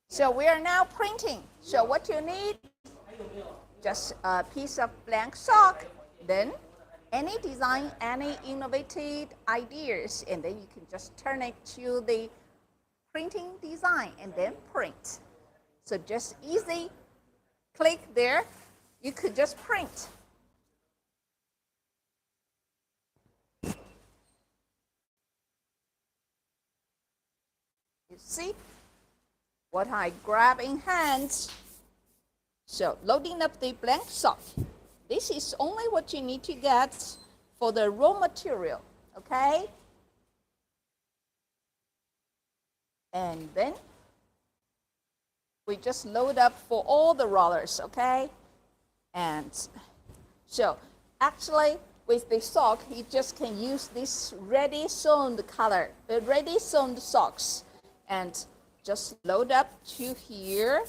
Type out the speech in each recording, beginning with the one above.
So we are now printing. So what you need, just a piece of blank sock, then any design, any innovative ideas, and then you can just turn it to the printing design and then print. So just easy, click there, you could just print. You see what I grab in hands. So loading up the blank sock. This is only what you need to get for the raw material, okay? And then we just load up for all the rollers, okay? And so actually with the sock, you just can use this ready sewn color, the ready sewn socks, and just load up to here.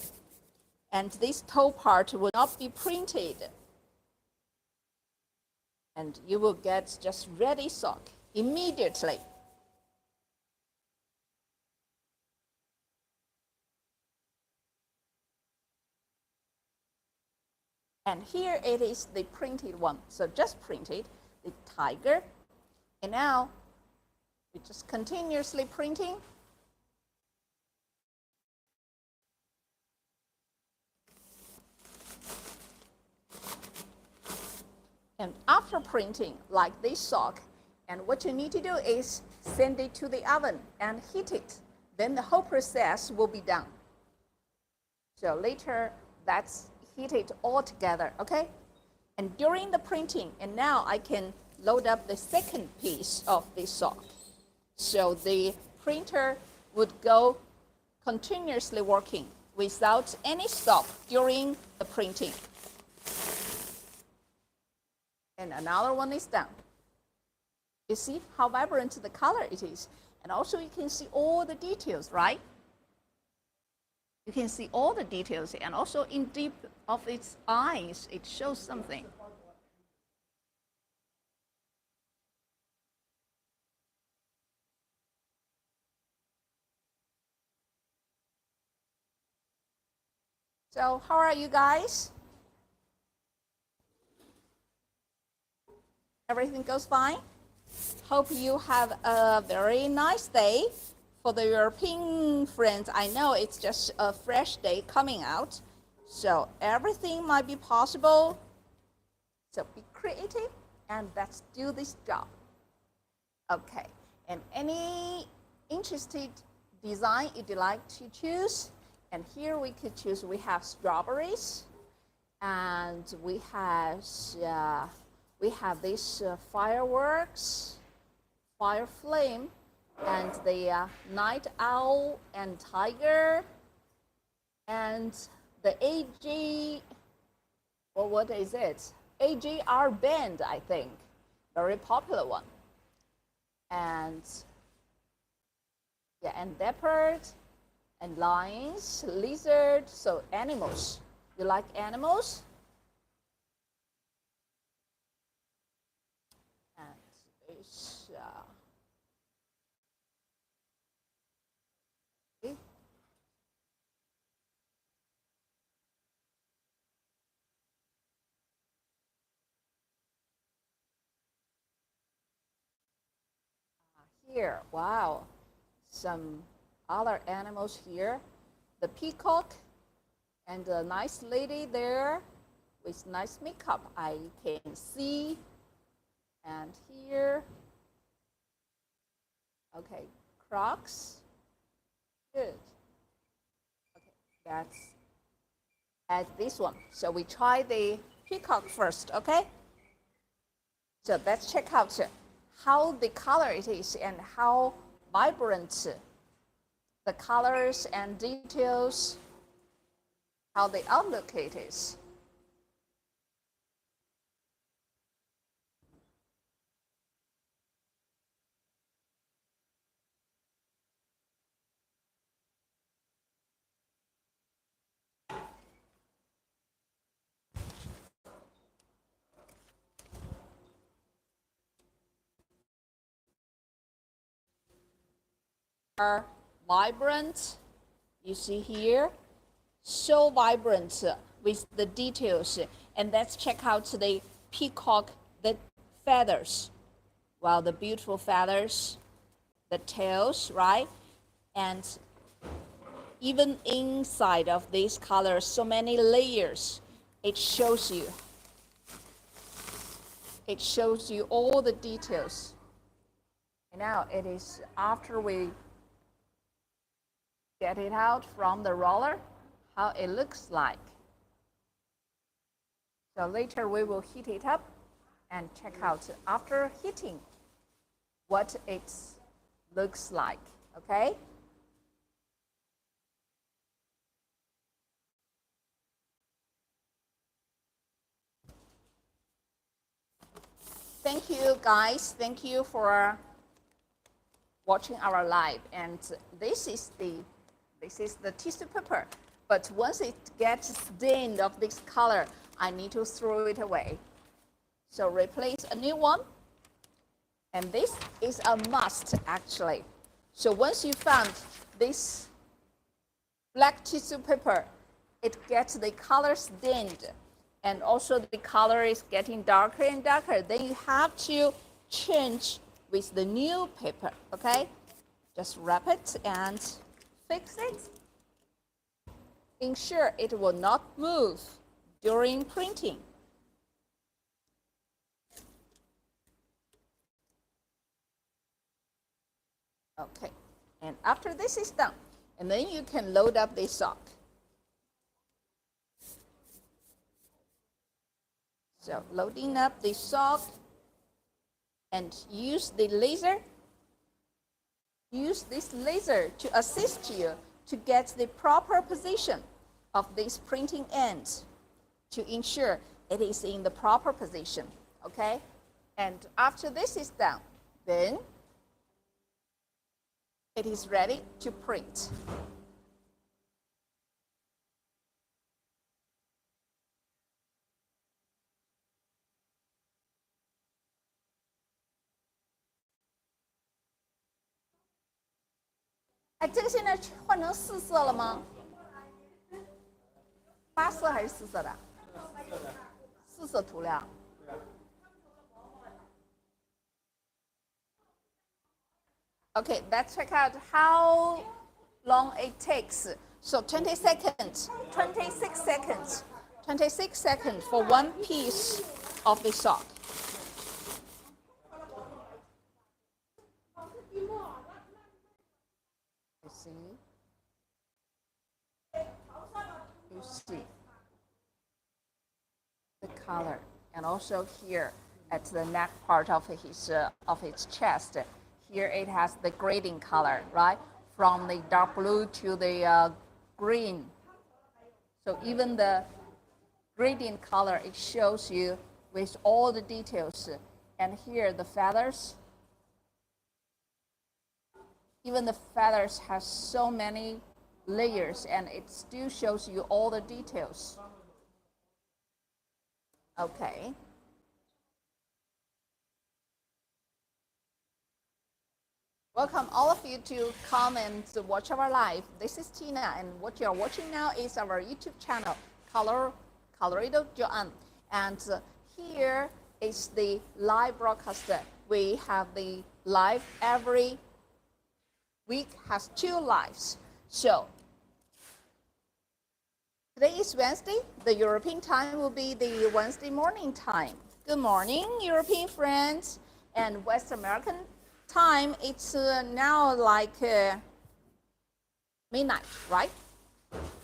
And this toe part will not be printed. And you will get just ready sock immediately. And here it is the printed one. So just printed the tiger. And now we just continuously printing. And after printing, like this sock, and what you need to do is send it to the oven and heat it. Then the whole process will be done. So later, that's heated all together, okay? And during the printing, and now I can load up the second piece of this sock. So the printer would go continuously working without any stop during the printing. And another one is done. You see how vibrant the color it is. And also you can see all the details, right? You can see all the details, and also in deep of its eyes, it shows something. So how are you guys? Everything goes fine? Hope you have a very nice day. For the European friends, I know it's just a fresh day coming out, so everything might be possible. So be creative and let's do this job. Okay, and any interested design you'd like to choose, and here we could choose, we have strawberries, and we have this fireworks, fire flame, and the night owl and tiger, and the AG, well, what is it? AGR band, I think, very popular one. And yeah, and leopard, and lions, lizard, so animals. You like animals? And this, here, wow, some other animals here. The peacock and a nice lady there with nice makeup, I can see. And here, okay, crocs, good. Okay, that's add this one. So we try the peacock first, okay? So let's check out how the color it is and how vibrant the colors and details, how the outlook it is. Are vibrant, You see here, so vibrant with the details. And let's check out the peacock, the feathers. Wow, the beautiful feathers, the tails, right? And even inside of these colors, so many layers. It shows you all the details. And now it is after we get it out from the roller, how it looks like. So later we will heat it up and check out after heating what it looks like, okay? Thank you guys, thank you for watching our live. And this is the tissue paper, but once it gets stained of this color, I need to throw it away. So replace a new one. And this is a must actually. So once you found this black tissue paper, it gets the color stained and also the color is getting darker and darker. Then you have to change with the new paper, okay? Just wrap it and fix it. Ensure it will not move during printing. Okay, and after this is done, and then you can load up the sock. So loading up the sock and use the laser. Use this laser to assist you to get the proper position of this printing end to ensure it is in the proper position, okay? And after this is done, then it is ready to print.哎，这个现在换成4色了吗？8色还是4色的？4色涂料。Okay, let's check out how long it takes. So 20 seconds, 26 seconds, 26 seconds for one piece of the sock. You see the color, and also here at the neck part of his chest. Here it has the grading color, right? From the dark blue to the green. So even the gradient color, it shows you with all the details. And here the feathers, even the feathers has so many layers and it still shows you all the details. Okay. Welcome all of you to come and watch our live. This is Tina, and what you're watching now is our YouTube channel, Colorado Joan. And here is the live broadcast. We have the live every week, has 2 lives. So today is Wednesday. The European time will be the Wednesday morning time. Good morning, European friends, and West American time, it's now like midnight, right?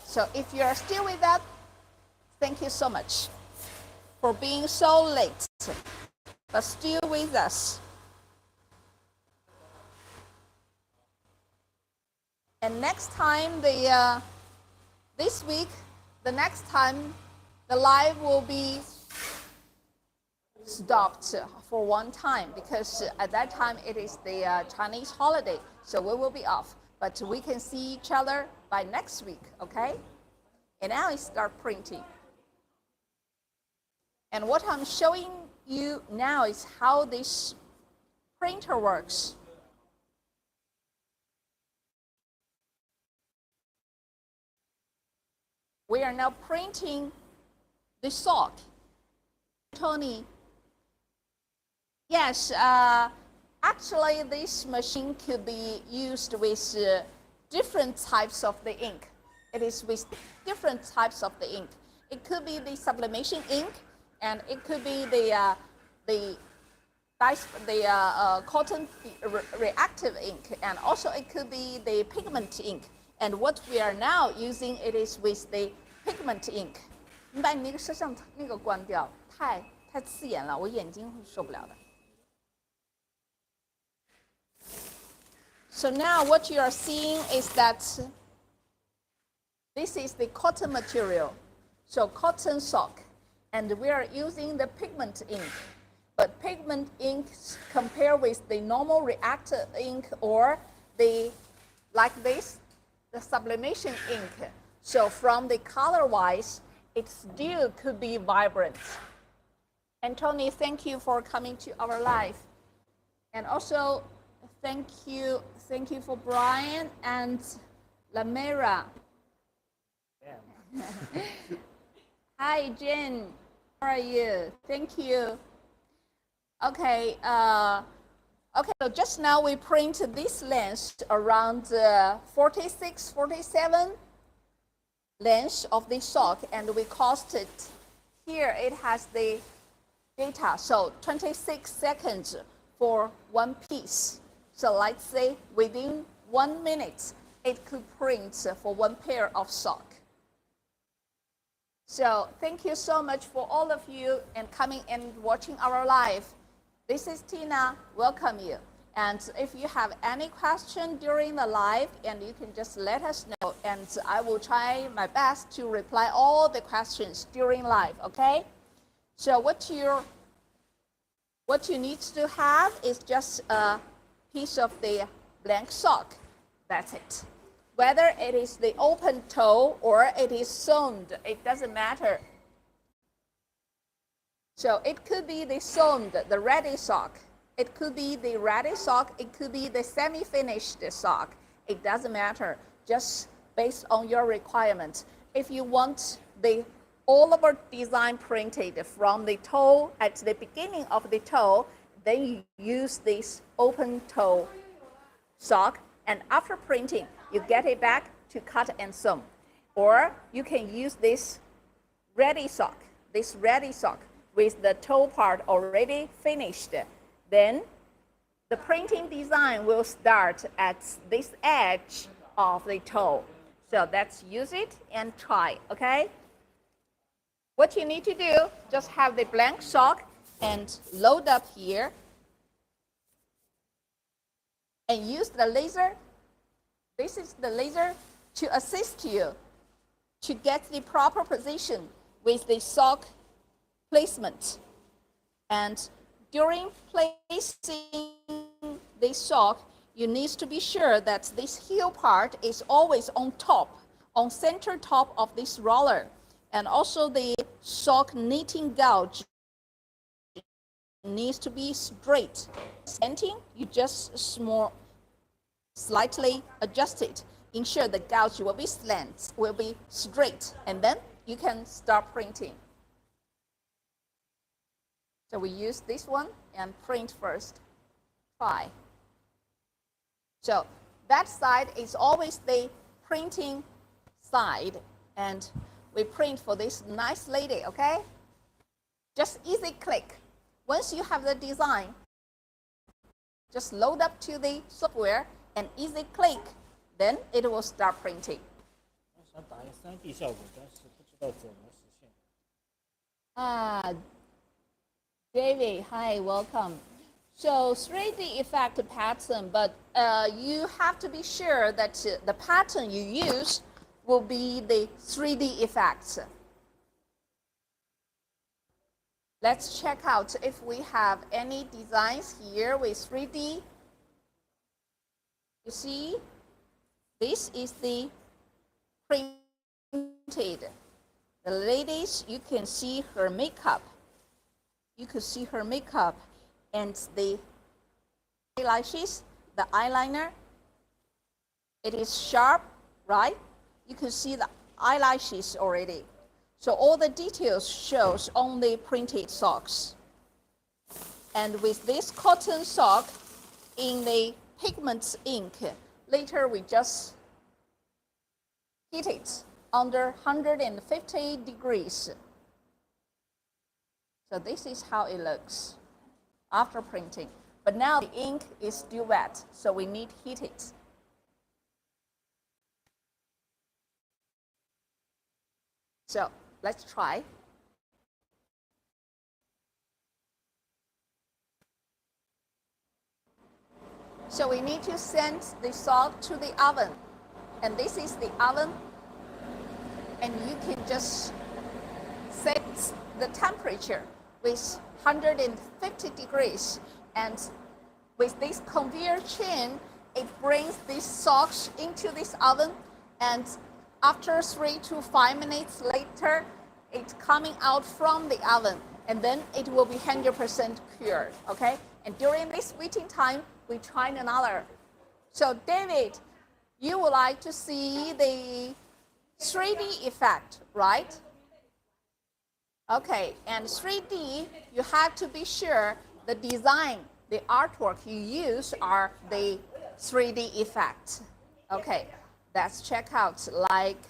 So if you're still with us, thank you so much for being so late, but still with us. And next time, this week, the next time, the live will be stopped for one time because at that time it is the Chinese holiday, so we will be off. But we can see each other by next week, okay? And now I start printing. And what I'm showing you now is how this printer works. we are now printing the sock. Tony, yes, actually this machine could be used with different types of the ink. It is with different types of the ink. It could be the sublimation ink, and it could be the cotton reactive ink, and also it could be the pigment ink. And what we are now using, it is with the pigment ink. 你把你那个摄像那个关掉，太刺眼了，我眼睛会受不了的。So now what you are seeing is that this is the cotton material, so cotton sock, and we are using the pigment ink. But pigment ink compared with the normal reactive ink or like this, the sublimation ink. So from the color-wise, it still could be vibrant. And Tony, thank you for coming to our live. And also, thank you for Brian and Lamera. Yeah. Hi, Jen. How are you? Thank you. Okay. Okay. So just now we print this length around 46, 47 length of the sock, and we cost it. Here it has the data. So 26 seconds for one piece. So let's say within 1 minute, it could print for one pair of sock. So thank you so much for all of you and coming and watching our live. This is Tina, welcome you. And if you have any question during the live, and you can just let us know, and I will try my best to reply all the questions during live, okay? So what you need to have is just a piece of the blank sock. That's it. Whether it is the open toe or it is sewn, it doesn't matter. So it could be the sewn, the ready sock. It could be the ready sock. It could be the semi-finished sock. It doesn't matter, just based on your requirement. If you want all of our design printed from the toe at the beginning of the toe, then you use this open toe sock, and after printing, you get it back to cut and sew. Or you can use this ready sock with the toe part already finished. Then the printing design will start at this edge of the toe. So let's use it and try, okay? What you need to do, just have the blank sock and load up here and use the laser. This is the laser to assist you to get the proper position with the sock placement. And during placing the sock, you need to be sure that this heel part is always on top, on center top of this roller. And also the sock knitting gouge needs to be straight. Centering, you just slightly adjust it. Ensure the gouge will be slant, will be straight, and then you can start printing. So we use this one and print first. Try. So that side is always the printing side, and we print for this nice lady, okay? Just easy click. Once you have the design, just load up to the software and easy click, then it will start printing. David, hi, welcome. So 3D effect pattern, but you have to be sure that the pattern you use will be the 3D effects. Let's check out if we have any designs here with 3D. You see, this is the printed. The ladies, you can see her makeup. You could see her makeup and the eyelashes, the eyeliner. It is sharp, right? You can see the eyelashes already. So all the details shows on the printed socks. And with this cotton sock in the pigment ink, later we just heat it under 150 degrees. So this is how it looks after printing. But now the ink is still wet, so we need to heat it. So let's try. So we need to send the sock to the oven. And this is the oven. And you can just set the temperature with 150 degrees. And with this conveyor chain, it brings these socks into this oven. And after 3 to 5 minutes later, it's coming out from the oven. And then it will be 100% cured, okay? And during this waiting time, we try another. So David, you would like to see the 3D effect, right? Okay, and 3D, you have to be sure the design, the artwork you use are the 3D effect. Okay, let's check out like,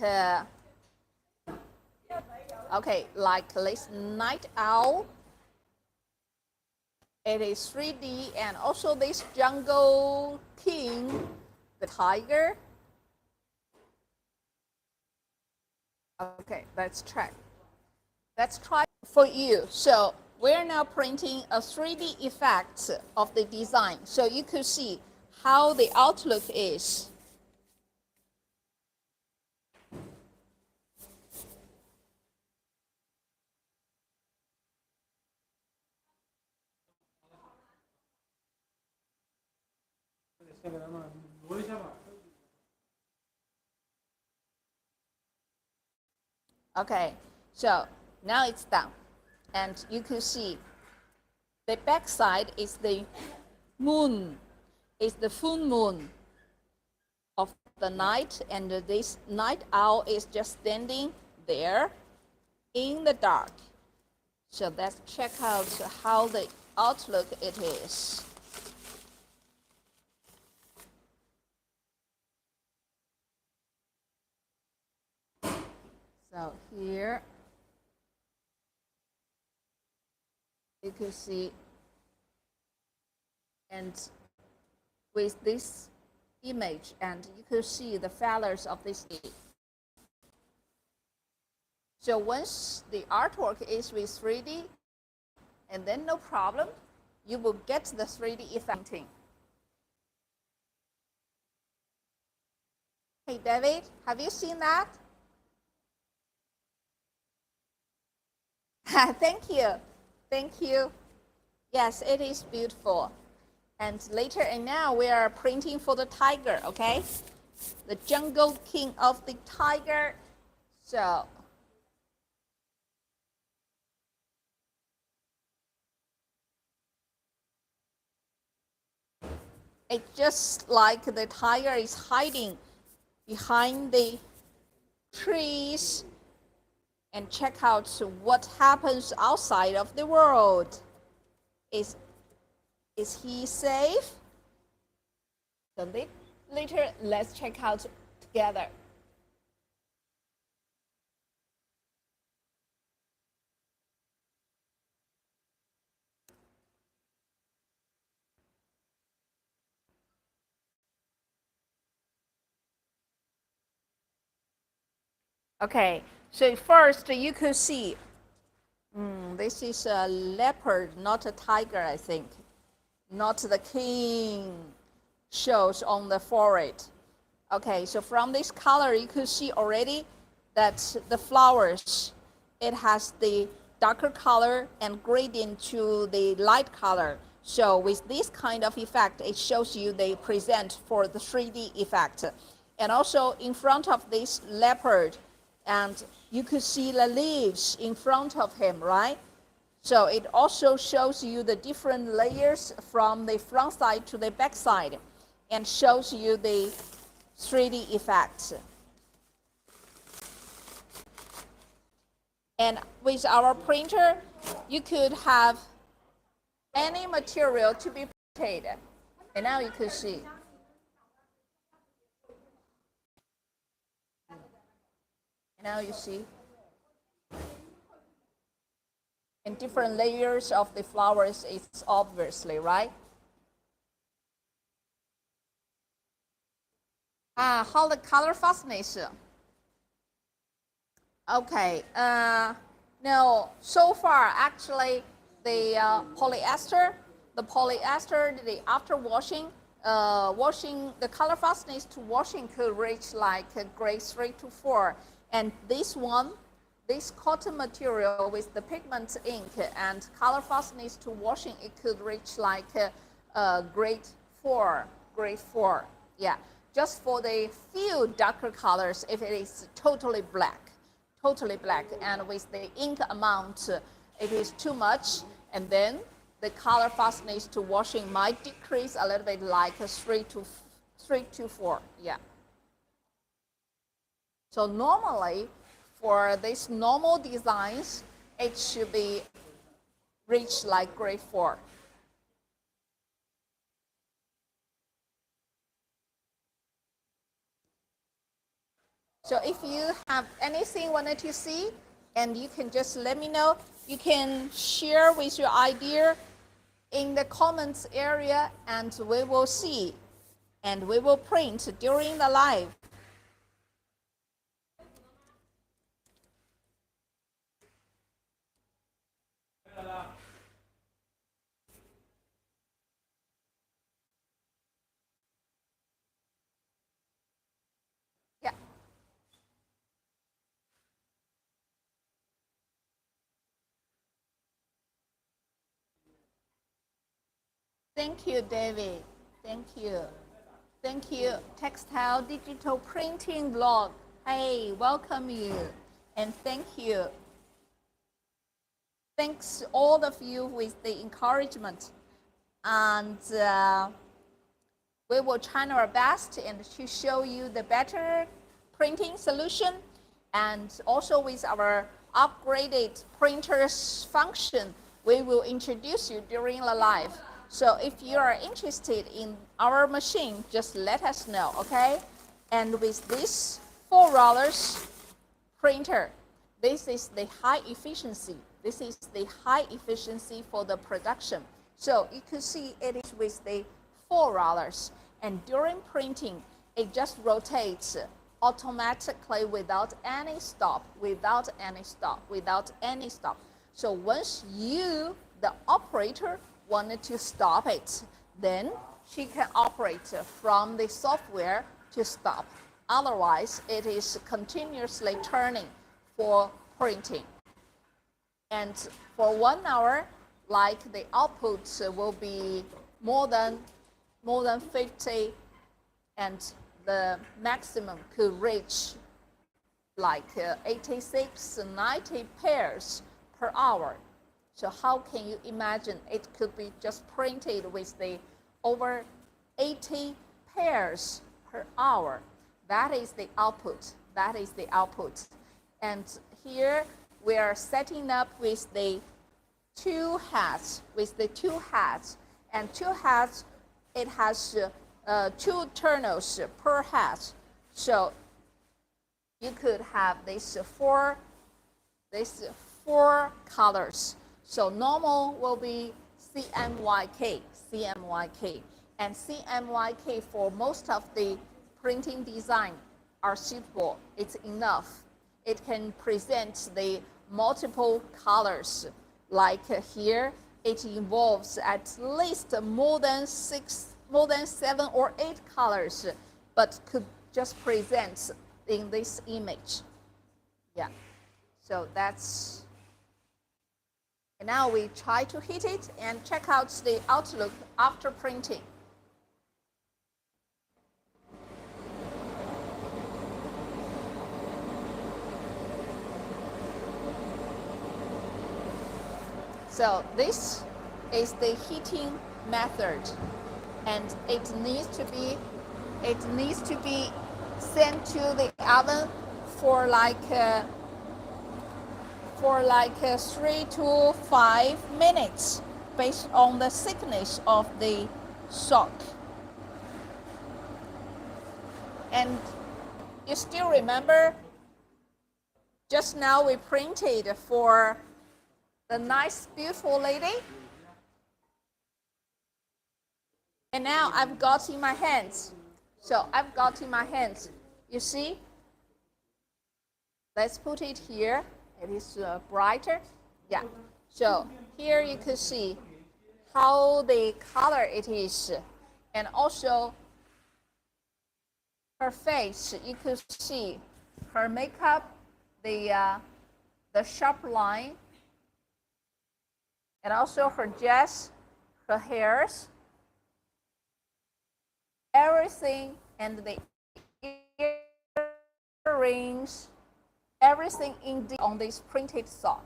like this night owl. It is 3D, and also this jungle king, the tiger. Okay, let's check. Let's try for you. So we're now printing a 3D effect of the design. So you could see how the outlook is. Okay, so now it's done. And you can see the back side is the moon, is the full moon of the night, and this night owl is just standing there in the dark. So let's check out how the outlook it is. So here you can see, and with this image, and you can see the feathers of this bee. So once the artwork is with 3D, and then no problem, you will get the 3D effect. Hey David, have you seen that? Thank you. Thank you. Yes, it is beautiful. And later, and now we are printing for the tiger, okay? The jungle king of the tiger. So it's just like the tiger is hiding behind the trees. And check out what happens outside of the world. Is he safe? So later, let's check out together. Okay. So first, you could see, this is a leopard, not a tiger, I think. Not the king shows on the forehead. Okay, so from this color, you could see already that the flowers, it has the darker color and gradient to the light color. So with this kind of effect, it shows you they present for the 3D effect. And also in front of this leopard, and you could see the leaves in front of him, right? So it also shows you the different layers from the front side to the back side and shows you the 3D effects. And with our printer, you could have any material to be printed. And now you can see. And now you see. In different layers of the flowers, it's obviously, right? How the color fastness? Okay. No, so far actually the polyester, the after washing, the color fastness to washing could reach like grade 3 to 4, and this one, this cotton material with the pigment ink and color fastness to washing, it could reach like grade 4, yeah. Just for the few darker colors, if it is totally black, and with the ink amount, it is too much, and then the color fastness to washing might decrease a little bit, like 3 to 4, yeah. So normally, for these normal designs, it should be reach like grade 4. So if you have anything wanted to see, and you can just let me know. You can share with your idea in the comments area, and we will see, and we will print during the live. Yeah. Thank you, David. Thank you. Thank you, Textile Digital Printing Blog. Hey, welcome you. And thank you. Thanks all of you with the encouragement. And we will try our best and to show you the better printing solution, and also with our upgraded printers function, we will introduce you during the live. So if you are interested in our machine, just let us know, okay? And with this $4 printer, this is the high efficiency. This is the high efficiency for the production. So you can see it is with the $4, and during printing, it just rotates automatically without any stop. So once you, the operator, wanted to stop it, then she can operate from the software to stop. Otherwise, it is continuously turning for printing. And for 1 hour, like the output will be more than 50, and the maximum could reach like 86, 90 pairs per hour. So how can you imagine it could be just printed with the over 80 pairs per hour? That is the output. And here we are setting up with the two hats, and two hats, it has 2 tunnels per hat. So you could have these four colors. So normal will be CMYK, and CMYK for most of the printing design are suitable. It's enough. It can present the multiple colors. Like here, it involves at least more than 7 or 8 colors, but could just present in this image. Yeah. So that's. And now we try to hit it and check out the outlook after printing. So this is the heating method, and it needs to be sent to the oven for like for like 3 to 5 minutes based on the thickness of the sock. And you still remember just now we printed for the nice beautiful lady, and now I've got in my hands. So I've got in my hands, you see, let's put it here. It is brighter. Yeah. So here you can see how the color it is, and also her face. You could see her makeup, the sharp line, and also her dress, her hairs, everything, and the earrings, everything indeed on this printed sock,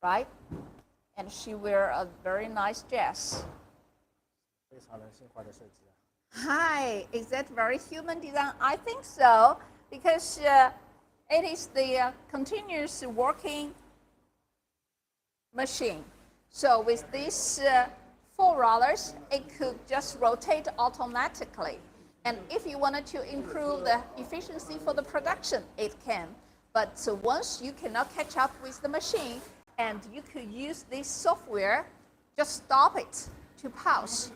right? And she wear a very nice dress. Hi, is that very human design? I think so, because it is the continuous working machine. So with these 4 rollers, it could just rotate automatically. And if you wanted to improve the efficiency for the production, it can. But once you cannot catch up with the machine, and you could use this software, just stop it to pause.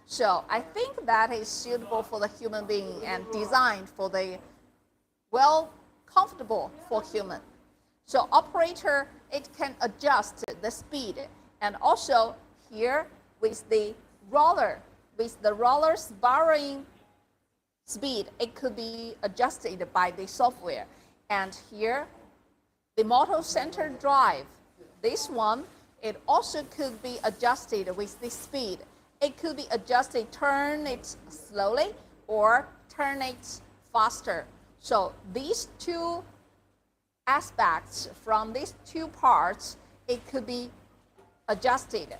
So I think that is suitable for the human being and designed for the comfortable for human. So operator, it can adjust the speed, and also here with the roller's borrowing speed, it could be adjusted by the software. And here, the motor center drive, this one, it also could be adjusted with the speed. It could be adjusted, turn it slowly or turn it faster. So these 2 aspects from these 2 parts, it could be adjusted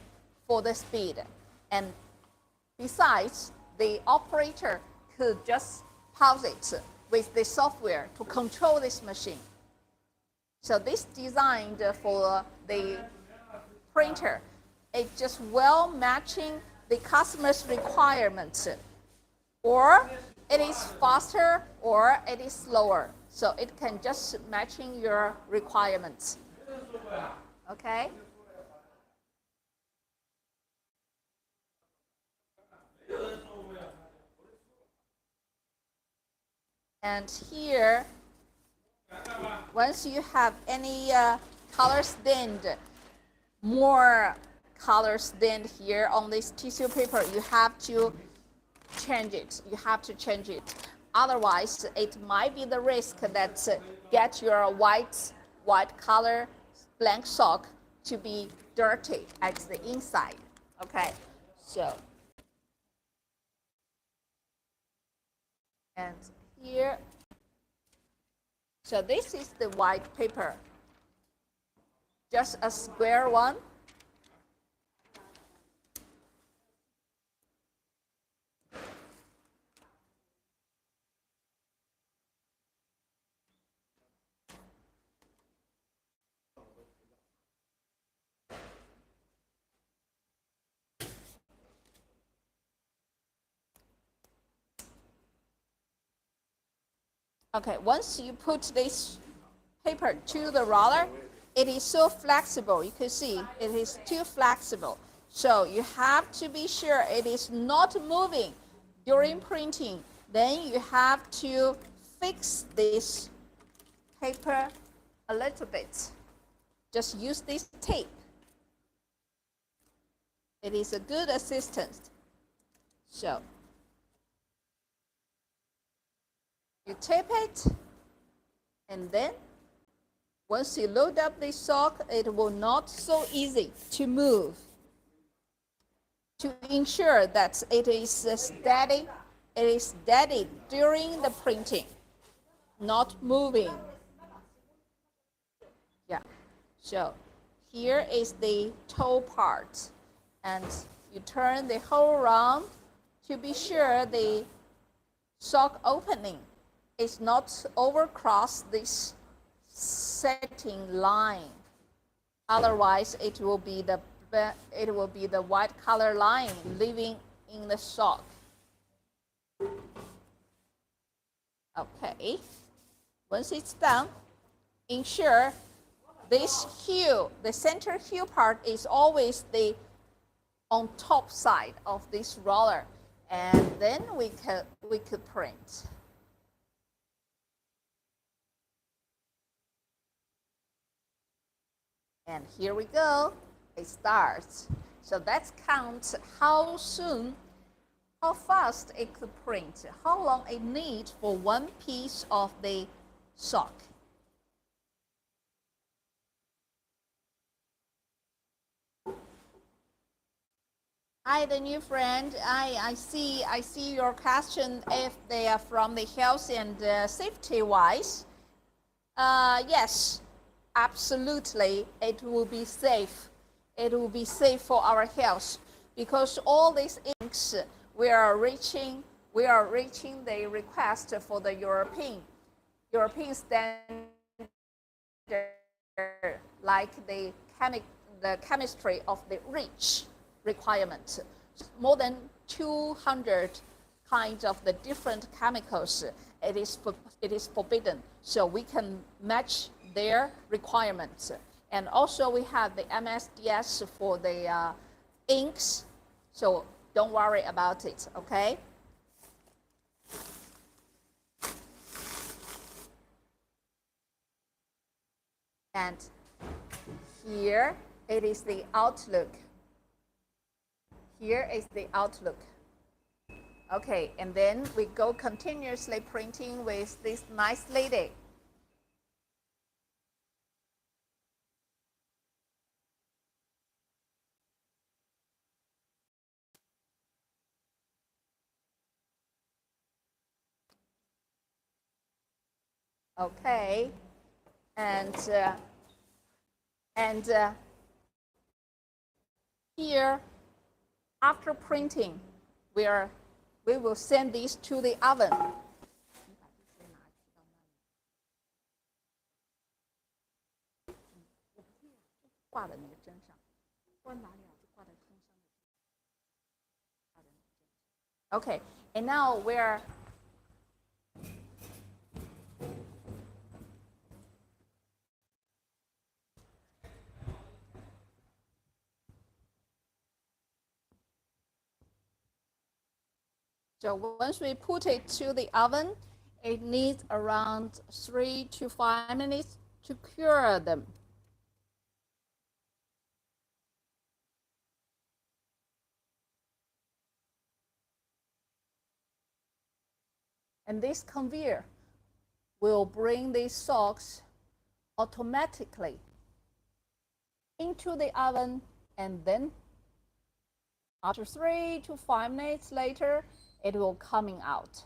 for the speed. And besides, the operator could just pause it with the software to control this machine. So this designed for the printer, it's just well matching the customer's requirements, or it is faster or it is slower. So it can just matching your requirements. Okay? And here, once you have any color stained, more color stained here on this tissue paper, you have to change it. Otherwise, it might be the risk that get your white color blank sock to be dirty at the inside. Okay, so and here, so this is the white paper, just a square one. Okay, once you put this paper to the roller, it is so flexible. You can see it is too flexible. So you have to be sure it is not moving during printing. Then you have to fix this paper a little bit. Just use this tape. It is a good assistant. So you tape it, and then once you load up the sock, it will not so easy to move. To ensure that it is steady during the printing, not moving. Yeah. So here is the toe part, and you turn the whole round to be sure the sock opening is not overcross this setting line. Otherwise, it will be the white color line leaving in the sock. Okay. Once it's done, ensure this heel, the center heel part, is always the on top side of this roller, and then we could print. And here we go. It starts. So let's count how soon, how fast it could print, how long it needs for one piece of the sock. Hi, the new friend. I see your question if they are from the health and safety wise. Yes, absolutely. It will be safe. It will be safe for our health because all these inks we are reaching the request for the European standard, like the chemistry of the REACH requirement. More than 200 kinds of the different chemicals. It is forbidden, so we can match their requirements. And also we have the MSDS for the inks, so don't worry about it, okay? And here it is the outlook. Here is the outlook. Okay, and then we go continuously printing with this nice lady. Okay, and here, after printing, we will send these to the oven. Okay, and now we're so once we put it to the oven, it needs around 3 to 5 minutes to cure them. And this conveyor will bring these socks automatically into the oven, and then after 3 to 5 minutes later, it will coming out.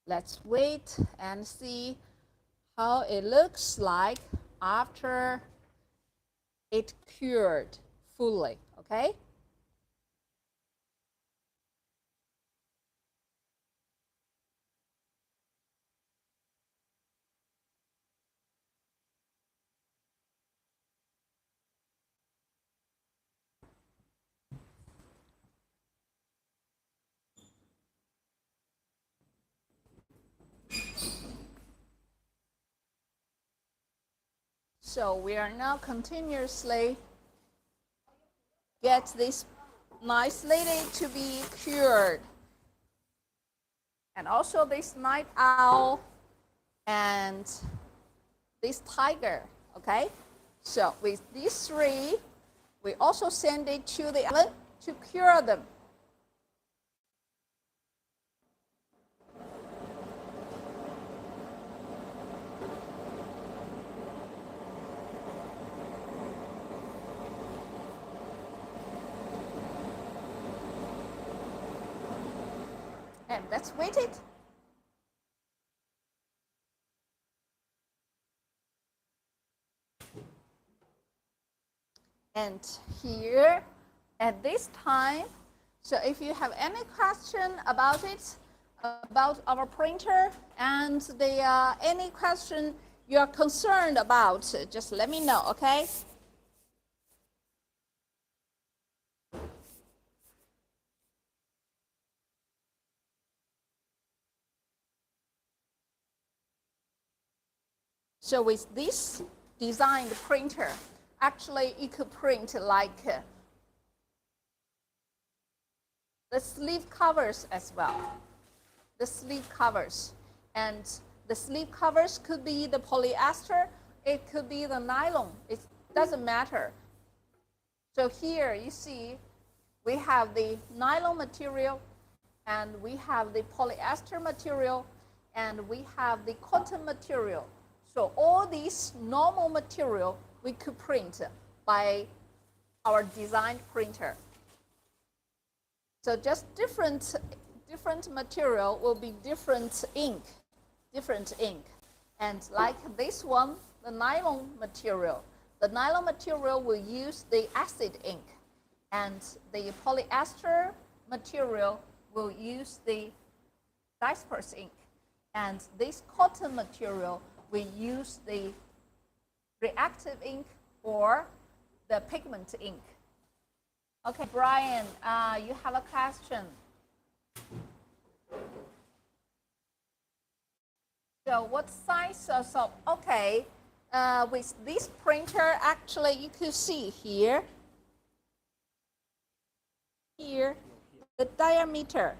Let's wait and see how it looks like after it cured fully, okay? So we are now continuously get this nice lady to be cured. And also this night owl and this tiger, okay? So with these three, we also send it to the oven to cure them. And let's wait it. And here at this time, so if you have any question about it, about our printer, and any question you're concerned about, just let me know, okay? So with this designed printer, actually you could print like the sleeve covers as well. The sleeve covers. And the sleeve covers could be the polyester, it could be the nylon, it doesn't matter. So here you see we have the nylon material, and we have the polyester material, and we have the cotton material. So all these normal material we could print by our designed printer. So just different material will be different ink. And like this one, the nylon material. The nylon material will use the acid ink, and the polyester material will use the disperse ink. And this cotton material will use the reactive ink or the pigment ink. Okay, Brian, you have a question. So what size of, okay, with this printer, actually you could see here, the diameter,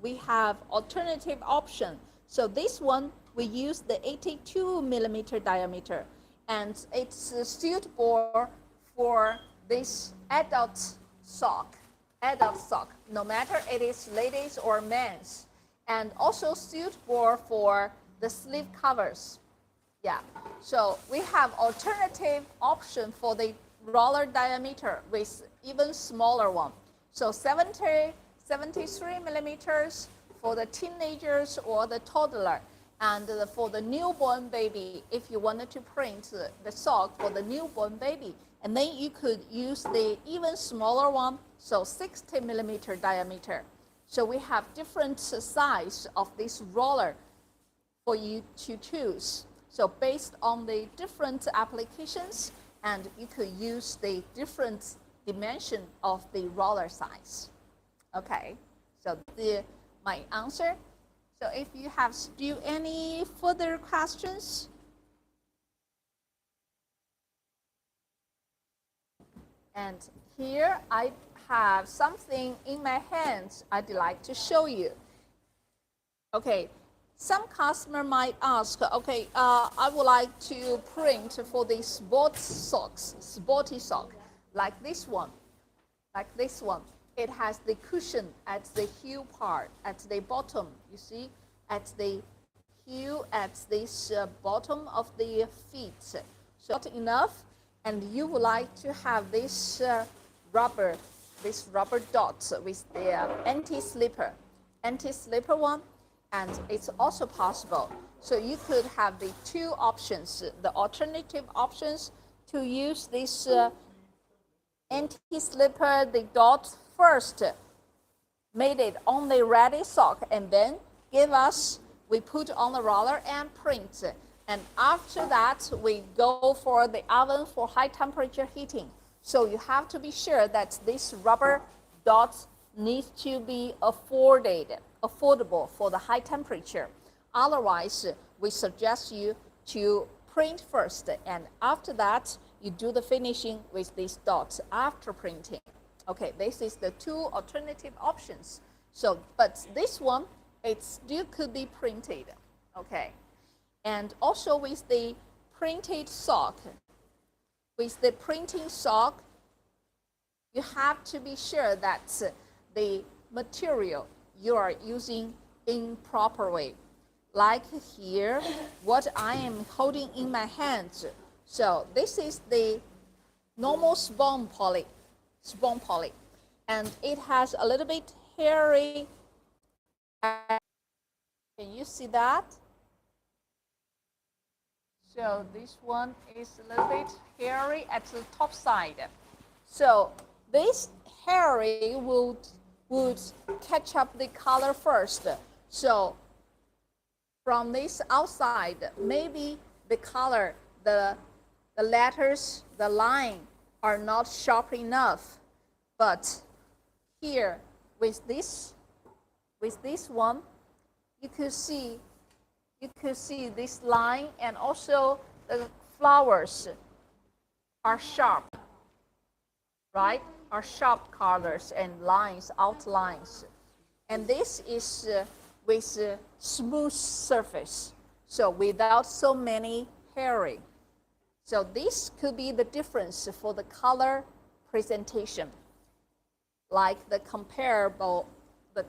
we have alternative option. So this one, we use the 82 millimeter diameter, and it's suitable for this adult sock, no matter it is ladies or men's, and also suitable for the sleeve covers. Yeah, so we have alternative option for the roller diameter with even smaller one. So 73 millimeters for the teenagers or the toddler, and for the newborn baby, if you wanted to print the sock for the newborn baby, and then you could use the even smaller one, so 60 millimeter diameter. So we have different size of this roller for you to choose. So based on the different applications, and you could use the different dimension of the roller size. Okay, so my answer. So if you have still any further questions, and here I have something in my hands I'd like to show you. Okay, some customer might ask, okay, I would like to print for the sporty sock, like this one. It has the cushion at the heel part, at the bottom, you see, at the heel, at this bottom of the feet. So not enough, and you would like to have this rubber dot with the anti-slipper one, and it's also possible. So you could have the two options, the alternative options to use this anti-slipper, the dot first, made it on the ready sock, and then we put on the roller and print. And after that, we go for the oven for high temperature heating. So you have to be sure that this rubber dot needs to be affordable for the high temperature. Otherwise, we suggest you to print first, and after that, you do the finishing with these dots after printing. Okay, this is the two alternative options. So, but this one, it still could be printed. Okay, and also with the printed sock, with the printing sock, you have to be sure that the material you are using in proper way. Like here, what I am holding in my hands. So this is the normal spun poly, and it has a little bit hairy. Can you see that? So this one is a little bit hairy at the top side. So this hairy would catch up the color first. So from this outside, maybe the color, the letters, the line are not sharp enough. But here with this one, you could see this line, and also the flowers are sharp, right? Are sharp colors and lines, outlines. And this is with a smooth surface, so without so many hairy. So this could be the difference for the color presentation, like the comparable, the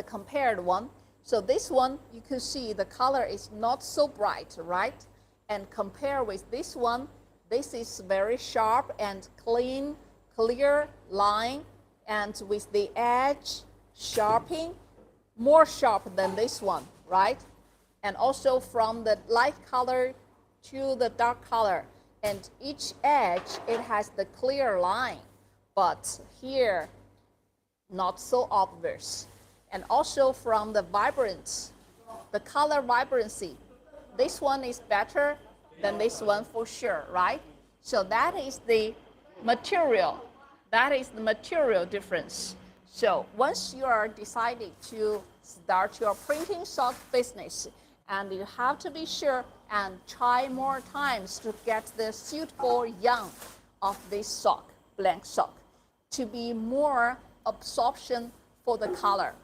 compared one. So this one, you could see the color is not so bright, right? And compare with this one, this is very sharp and clean, clear line, and with the edge sharpening, more sharp than this one, right? And also from the light color to the dark color, and each edge, it has the clear line, but here, not so obvious. And also from the vibrance, the color vibrancy, this one is better than this one for sure, right? So that is the material. That is the material difference. So once you are deciding to start your printing sock business, and you have to be sure and try more times to get the suitable yarn of this sock, blank sock, to be more absorption for the color.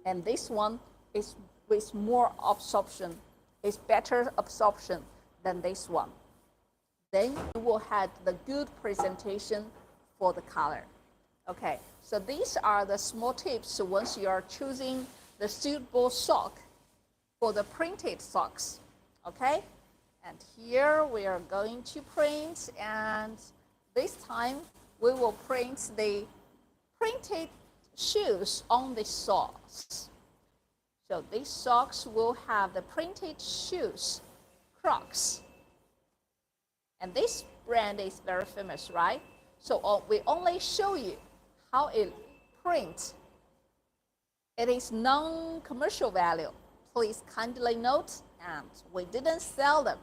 And this one is with more absorption, is better absorption than this one. Then you will have the good presentation for the color. Okay, so these are the small tips once you are choosing the suitable sock for the printed socks. Okay, and here we are going to print, and this time we will print the printed shoes on the socks. So these socks will have the printed shoes, Crocs. And this brand is very famous, right? So we only show you how it prints. It is non-commercial value. Please kindly note, and we didn't sell them.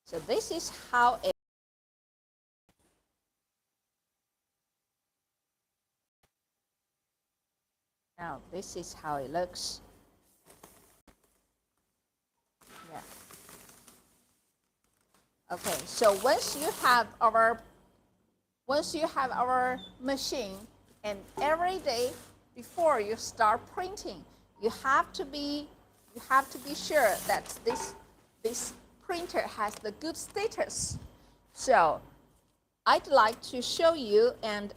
So this is how it. Now this is how it looks. Yeah. Okay, so once you have our machine, and every day before you start printing, you have to be sure that this printer has the good status. So I'd like to show you and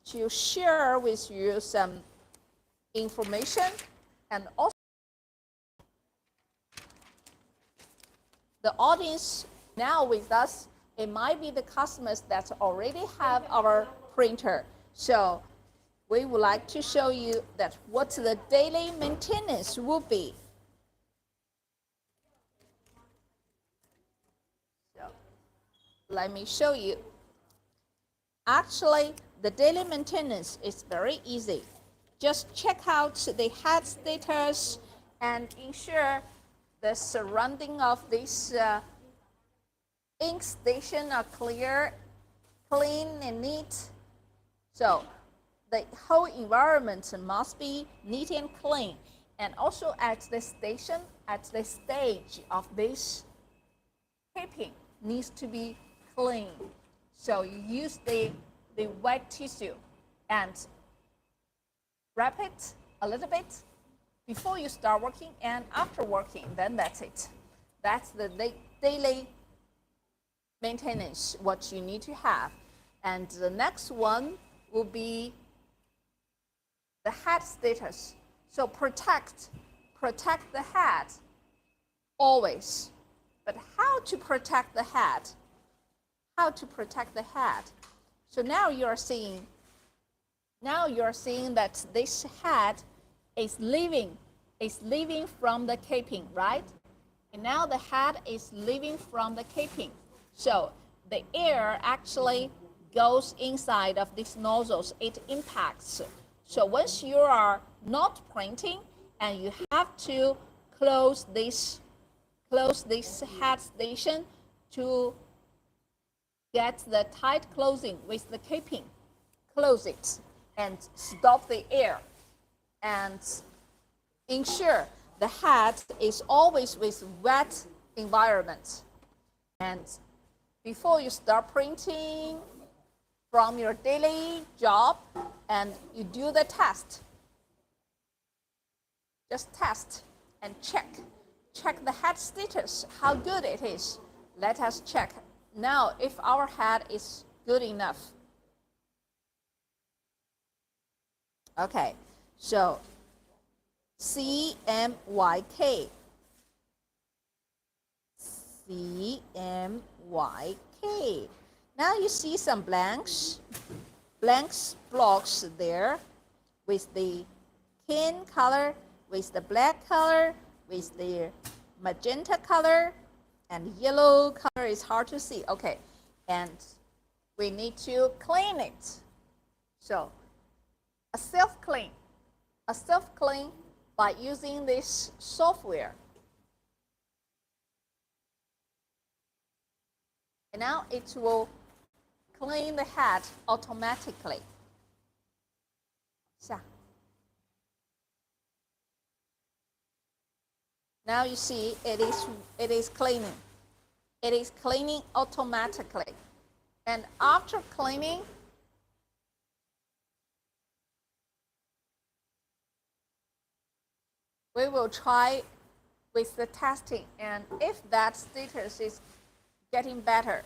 to share with you some information, and also the audience now with us, it might be the customers that already have our printer. So we would like to show you that what the daily maintenance will be. So let me show you. Actually, the daily maintenance is very easy. Just check out the head status and ensure the surrounding of this ink station are clear, clean and neat. So the whole environment must be neat and clean. And also at the station, at the stage of this taping needs to be clean. So you use the wet tissue and wrap it a little bit before you start working and after working, then that's it. That's the daily maintenance, what you need to have. And the next one will be the head status. So protect the head always. But how to protect the head? how to protect the head. So now you're seeing that this head is leaving from the caping, right? And now the head is leaving from the caping. So the air actually goes inside of these nozzles. It impacts. So once you are not printing and you have to close this head station to get the tight closing with the caping. Close it and stop the air and ensure the head is always with wet environment. And before you start printing from your daily job and you do the test, just test and check the head status, how good it is. Let us check now if our head is good enough. Okay, so CMYK. CMYK. Now you see some blocks there with the cane color, with the black color, with the magenta color, and yellow color is hard to see. Okay, and we need to clean it. So a self-clean by using this software. And now it will clean the head automatically. Now you see it is cleaning. It is cleaning automatically. And after cleaning, we will try with the testing, and if that status is getting better.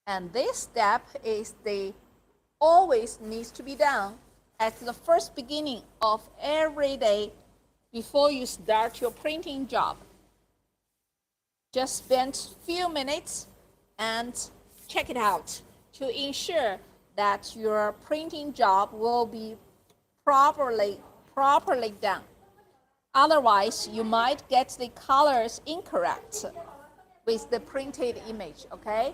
And this step is always needs to be done at the first beginning of every day before you start your printing job. Just spend a few minutes and check it out to ensure that your printing job will be properly done. Otherwise, you might get the colors incorrect with the printed image, okay?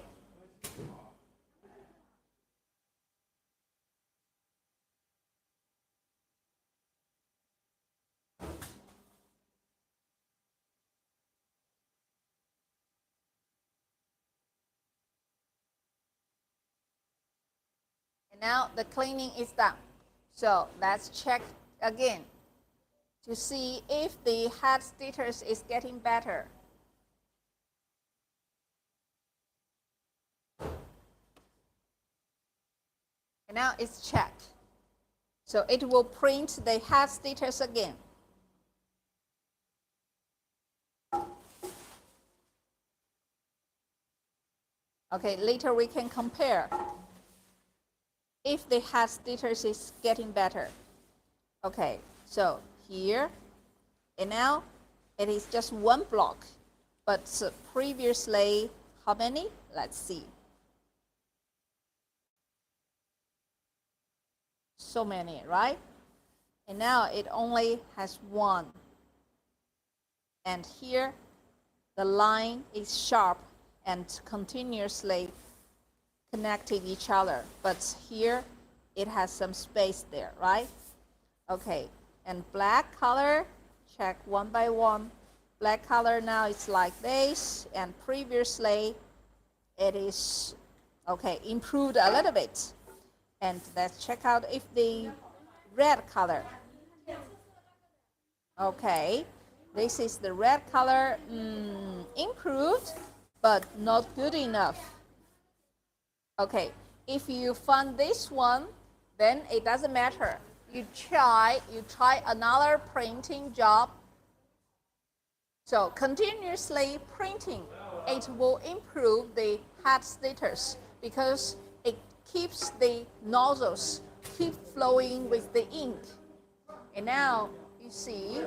Now the cleaning is done. So let's check again to see if the head status is getting better. And now it's checked. So it will print the head status again. Okay, later we can compare if the head status is getting better. Okay, so here, and now it is just one block, but previously, how many? Let's see. So many, right? And now it only has one. And here, the line is sharp and continuously connecting each other, but here it has some space there, right? Okay, and black color, check one by one. Black color now it's like this, and previously it is, okay, improved a little bit. And let's check out if the red color. Okay, this is the red color, improved, but not good enough. Okay, if you find this one, then it doesn't matter. You try another printing job. So continuously printing, it will improve the head status because it keeps the nozzles keep flowing with the ink. And now you see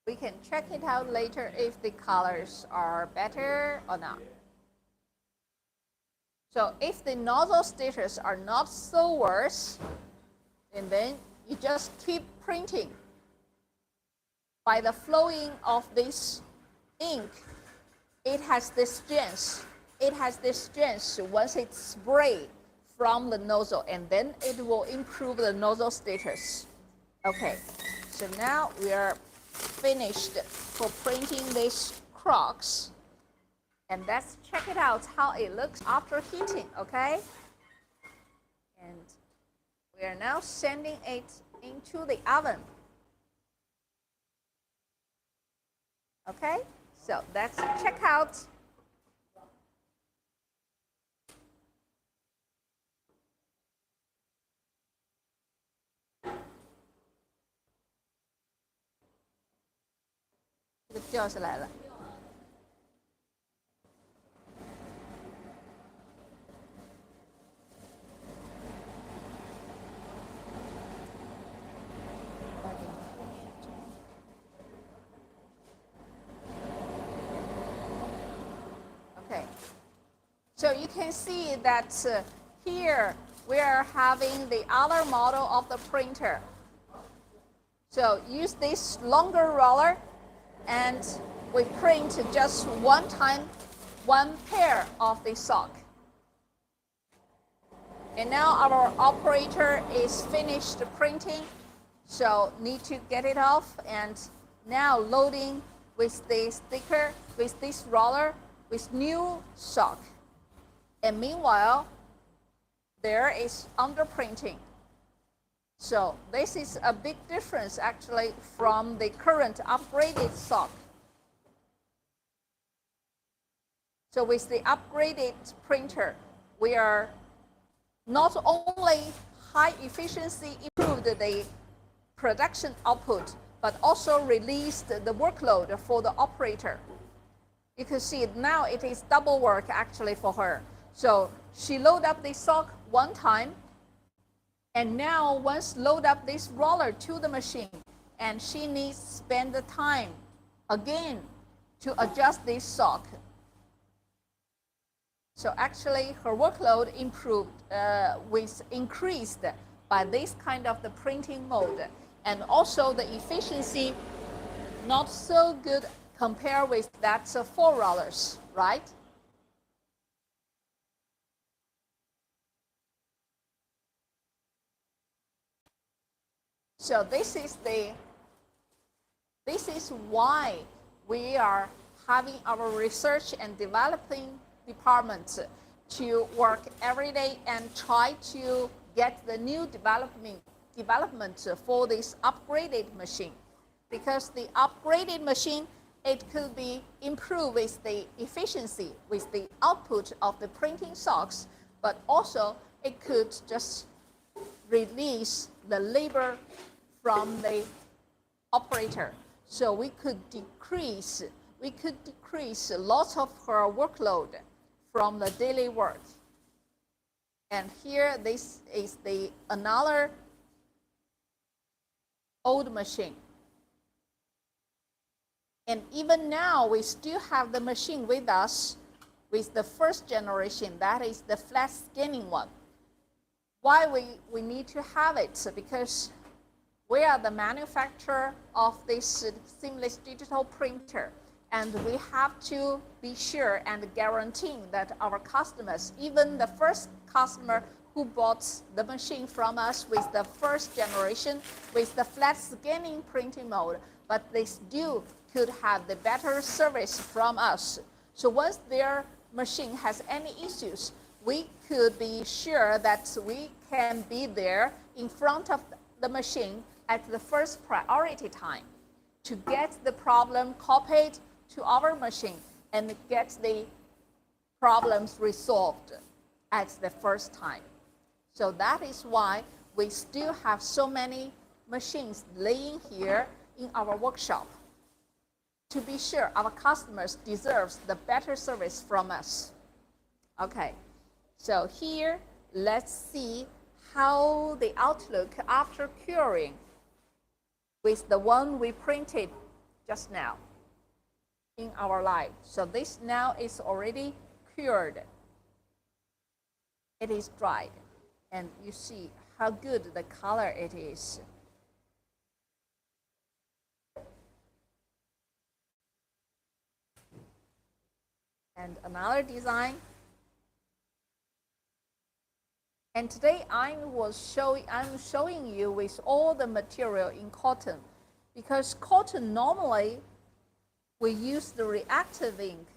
we can check it out later if the colors are better or not. So if the nozzle status are not so worse, and then you just keep printing. By the flowing of this ink, it has this strength. It has this strength once it's sprayed from the nozzle, and then it will improve the nozzle status. Okay, so now we are finished for printing these crocs. And let's check it out how it looks after heating, okay? And we are now sending it into the oven. Okay, so let's check out. It掉下来了。Okay, so you can see that here we are having the other model of the printer. So use this longer roller and we print just one time, one pair of the sock. And now our operator is finished printing, so need to get it off and now loading with the sticker, with this roller, with new sock. And meanwhile, there is underprinting. So this is a big difference actually from the current upgraded sock. So with the upgraded printer, we are not only high efficiency improved the production output, but also released the workload for the operator. You can see now it is double work actually for her. So she load up the sock one time, and now once load up this roller to the machine, and she needs to spend the time again to adjust this sock. So actually her workload improved, increased by this kind of the printing mode. And also the efficiency not so good compared with that 4 rollers, right? So this is why we are having our research and developing department to work every day and try to get the new development for this upgraded machine. Because the upgraded machine, it could be improved with the efficiency, with the output of the printing socks, but also it could just release the labor from the operator. So we could decrease lots of her workload from the daily work. And here this is another old machine. And even now we still have the machine with us with the first generation, that is the flat scanning one. Why we need to have it? Because we are the manufacturer of this seamless digital printer, and we have to be sure and guarantee that our customers, even the first customer who bought the machine from us with the first generation, with the flat scanning printing mode, but they still could have the better service from us. So once their machine has any issues, we could be sure that we can be there in front of the machine at the first priority time to get the problem copied to our machine and get the problems resolved at the first time. So that is why we still have so many machines laying here in our workshop to be sure our customers deserve the better service from us. Okay, so here let's see how the outlook after curing with the one we printed just now in our life. So this now is already cured. It is dried, and you see how good the color it is. And another design. And today I'm showing you with all the material in cotton, because cotton normally we use the reactive ink,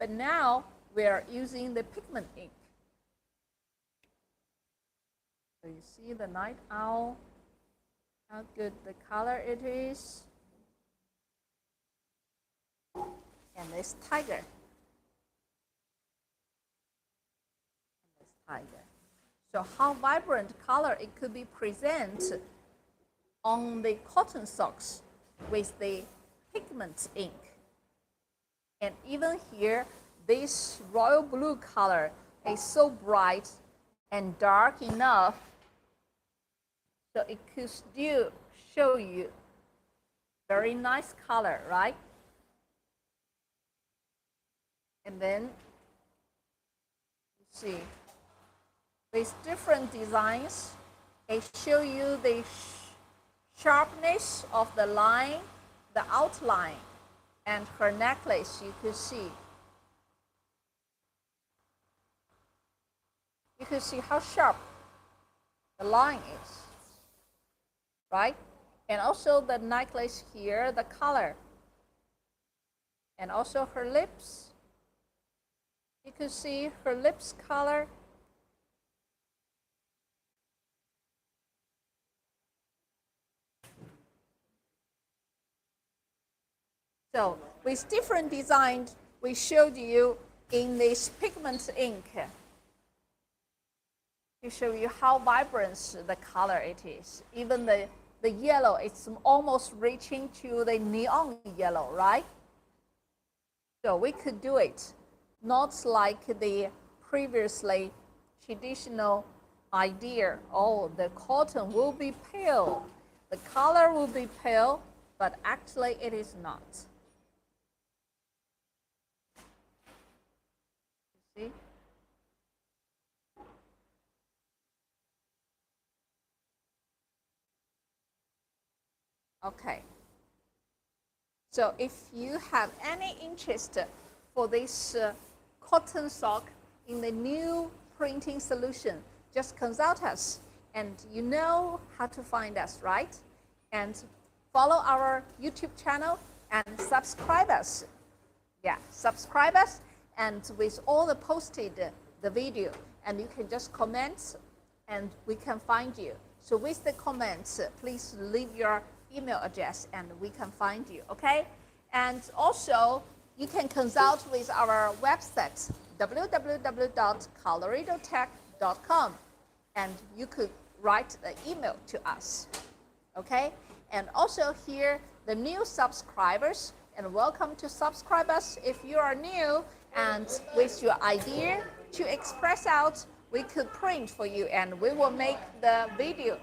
but now we are using the pigment ink. So you see the night owl, how good the color it is. And this tiger. So how vibrant color it could be presented on the cotton socks with the pigment ink. And even here, this royal blue color is so bright and dark enough so it could still show you very nice color, right? And then you see with different designs, it show you the sharpness of the line, the outline, and her necklace you could see. You can see how sharp the line is, right? And also the necklace here, the color, and also her lips. You can see her lips color. So with different designs, we showed you in this pigment ink to show you how vibrant the color it is. Even the yellow, it's almost reaching to the neon yellow, right? So we could do it, not like the previously traditional idea, oh, the cotton will be pale, the color will be pale, but actually it is not. See? Okay. So if you have any interest for this cotton sock in the new printing solution, just consult us, and you know how to find us, right? And follow our YouTube channel and subscribe us. Yeah, subscribe us, and with all the posted the video, and you can just comment and we can find you. So with the comments, please leave your email address and we can find you, okay? And also you can consult with our website www.coloridotech.com, and you could write the email to us, okay? And also here the new subscribers, and welcome to subscribe us if you are new, and with your idea to express out, we could print for you, and we will make the video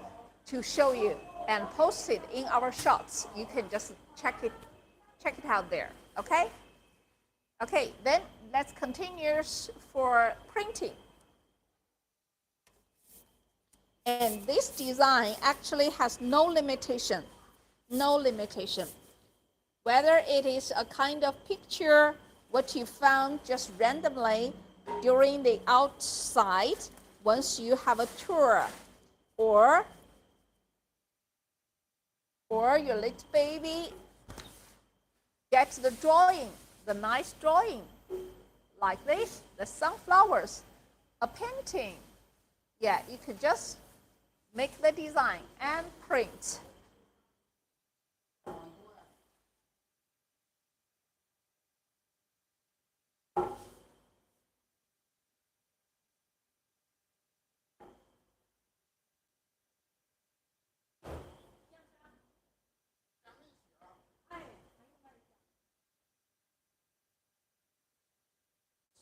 to show you and post it in our shots. You can just check it out there, okay? Okay, then let's continue for printing. And this design actually has no limitation, no limitation. Whether it is a kind of picture, what you found just randomly during the outside, once you have a tour, or your little baby gets the drawing, the nice drawing, like this, the sunflowers, a painting. Yeah, you could just make the design and print.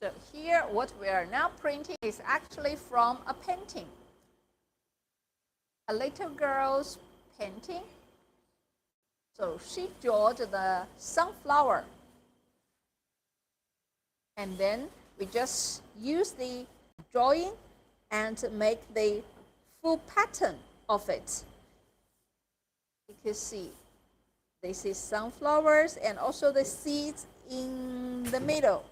So here, what we are now printing is actually from a painting. A little girl's painting. So she drew the sunflower. And then we just use the drawing and make the full pattern of it. You can see this is sunflowers and also the seeds in the middle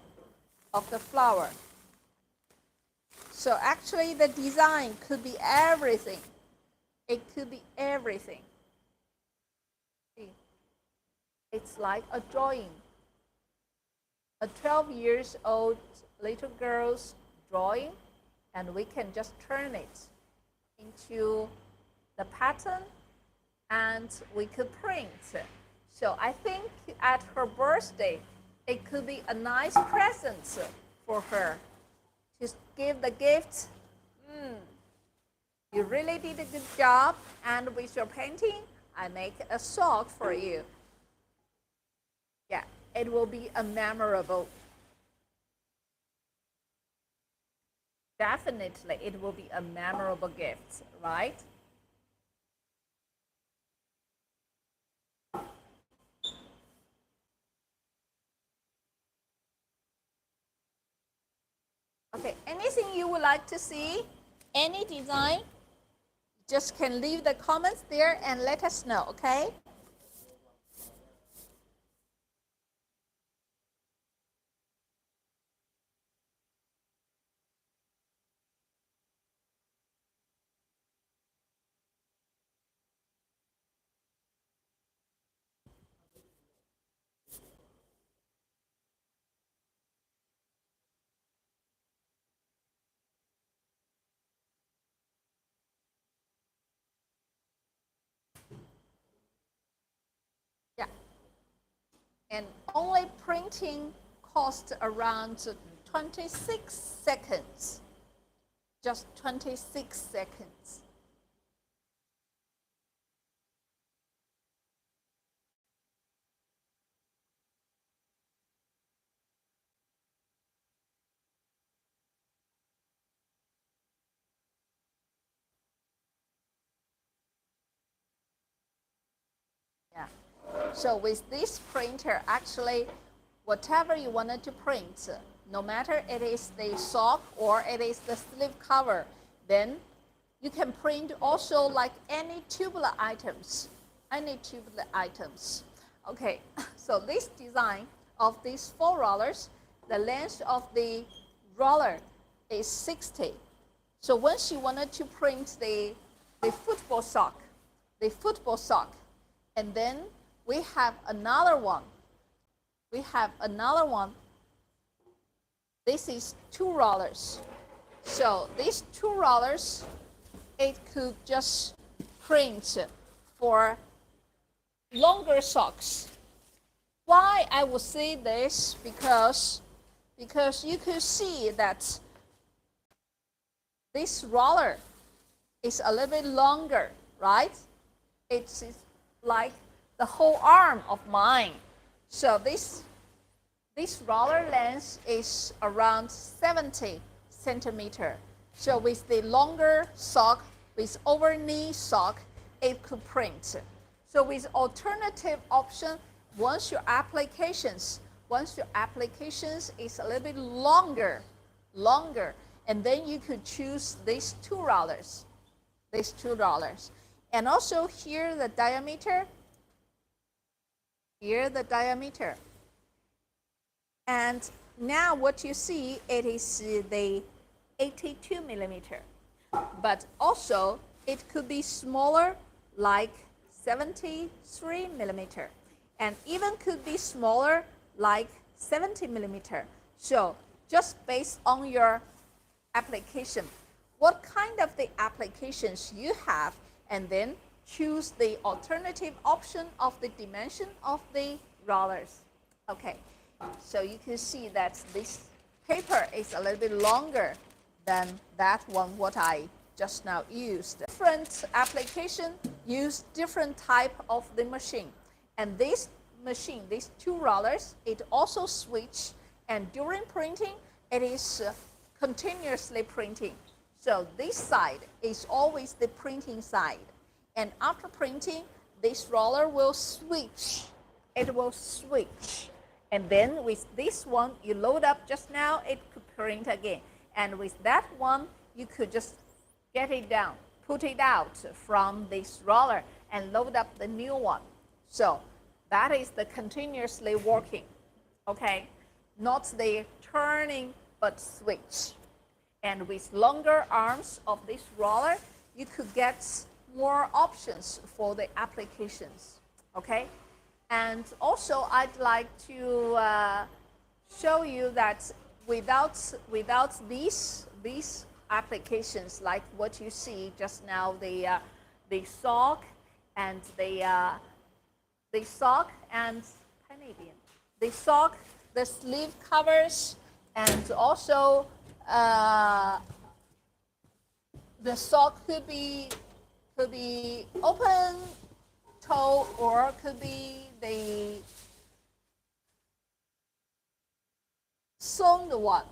of the flower. So actually the design could be everything. It could be everything. See, it's like a drawing. A 12 years old little girl's drawing, and we can just turn it into the pattern and we could print. So I think at her birthday, it could be a nice present for her. Just give the gift. You really did a good job, and with your painting, I make a sock for you. Yeah, it will be a memorable. Definitely, it will be a memorable gift, right? Okay, anything you would like to see? Any design? Just can leave the comments there and let us know, okay? Yeah. And only printing costs around 26 seconds. Just 26 seconds. Yeah. So with this printer, actually, whatever you wanted to print, no matter it is the sock or it is the sleeve cover, then you can print also like any tubular items, Okay, so this design of these 4 rollers, the length of the roller is 60. So once you wanted to print the football sock, and then we have another one. This is 2 rollers. So these 2 rollers, it could just print for longer socks. Why I would say this? Because you could see that this roller is a little bit longer, right? It's like the whole arm of mine. So this roller length is around 70 centimeter. So with the longer sock, with over knee sock, it could print. So with alternative option, once your applications is a little bit longer, and then you could choose these 2 rollers. And also here the diameter. And now what you see, it is the 82 millimeter. But also it could be smaller, like 73 millimeter. And even could be smaller, like 70 millimeter. So just based on your application, what kind of the applications you have, and then choose the alternative option of the dimension of the rollers. Okay, so you can see that this paper is a little bit longer than that one what I just now used. Different application use different type of the machine. And this machine, these 2 rollers, it also switch, and during printing, it is continuously printing. So this side is always the printing side. And after printing, this roller will switch. It will switch. And then with this one, you load up just now, it could print again. And with that one, you could just get it down, put it out from this roller and load up the new one. So that is the continuously working, okay? Not the turning, but switch. And with longer arms of this roller, you could get more options for the applications, okay? And also, I'd like to show you that without these applications, like what you see just now, the sock and the sock and the sock, the sleeve covers, and also the sock could be open toe or could be the sewn one.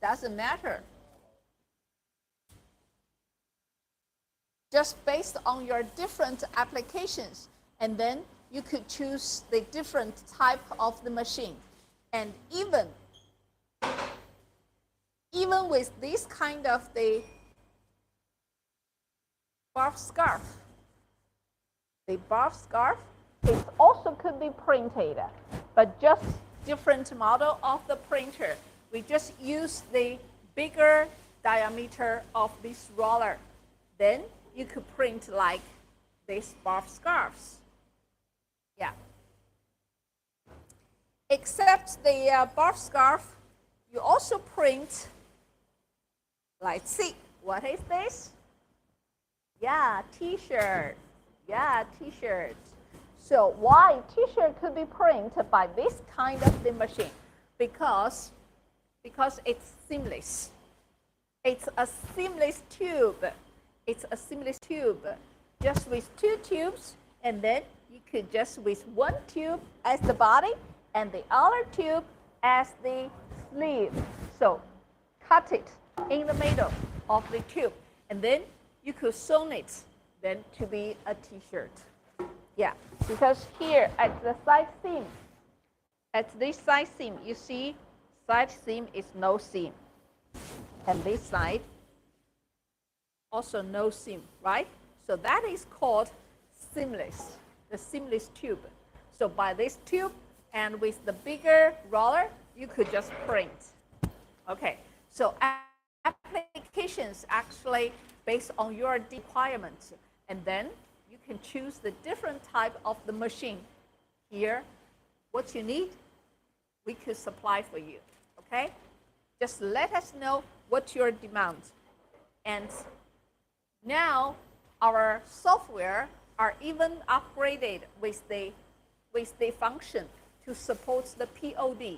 Doesn't matter. Just based on your different applications, and then you could choose the different type of the machine. And even with this kind of the barf scarf, the barf scarf, it also could be printed, but just different model of the printer. We just use the bigger diameter of this roller. Then you could print like these barf scarves. Yeah. Except the barf scarf, you also print, let's see, what is this? Yeah, t-shirt. Yeah, t-shirt. So why t-shirt could be printed by this kind of the machine? Because it's seamless. It's a seamless tube. It's a seamless tube, just with two tubes, and then you could just with one tube as the body and the other tube as the sleeve. So cut it in the middle of the tube, and then you could sew it then to be a t-shirt. Yeah, because here at the side seam, at this side seam, you see side seam is no seam, and this side also no seam, right? So that is called seamless, the seamless tube. So by this tube and with the bigger roller, you could just print. Okay, so applications actually based on your requirements, and then you can choose the different type of the machine. Here, what you need, we could supply for you, okay? Just let us know what your demand. And now our software are even upgraded with the function to support the POD.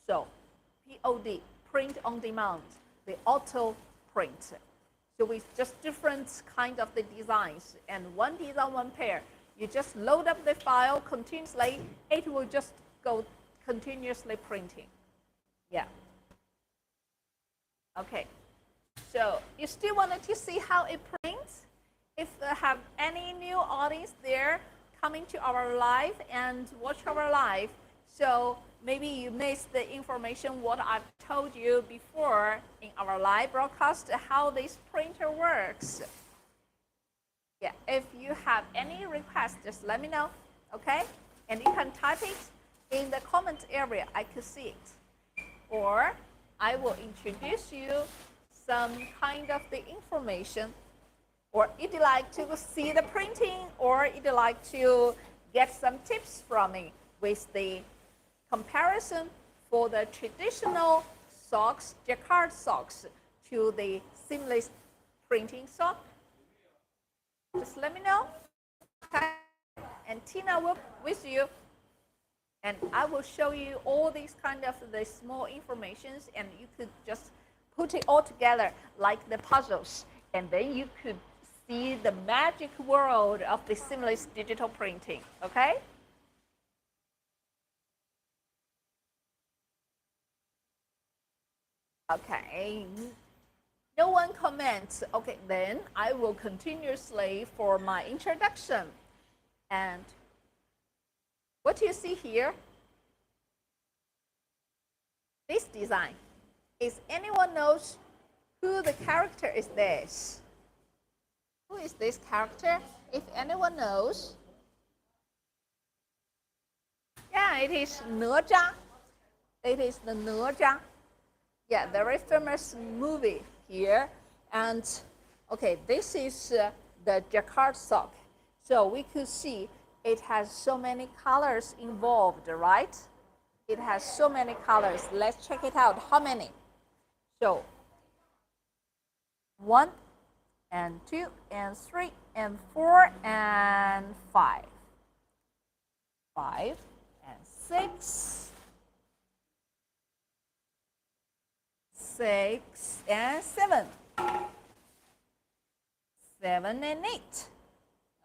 So POD, print on demand, the auto print. So with just different kind of the designs and one design, one pair, you just load up the file continuously, it will just go continuously printing. Yeah. Okay. So you still wanted to see how it prints? If you have any new audience there coming to our live and watch our live, so maybe you missed the information what I've told you before in our live broadcast, how this printer works. Yeah, if you have any requests, just let me know, okay? And you can type it in the comment area, I could see it. Or I will introduce you some kind of the information, or if you like to see the printing, or if you like to get some tips from me with the comparison for the traditional socks, jacquard socks, to the seamless printing sock, just let me know. Okay? And Tina will be with you, and I will show you all these kind of the small informations, and you could just put it all together like the puzzles, and then you could see the magic world of the seamless digital printing, okay? Okay. No one comments. Okay, then I will continuously for my introduction. And what you see here, this design, is anyone knows who the character is this? Who is this character? If anyone knows. Yeah, it is哪吒. It is the哪吒. Yeah, very famous movie here. And okay, this is the jacquard sock. So we could see it has so many colors involved, right? It has so many colors. Let's check it out. How many? So 1 and 2 and 3 and 4 and 5. 5 and 6. 6 and 7. 7 and 8.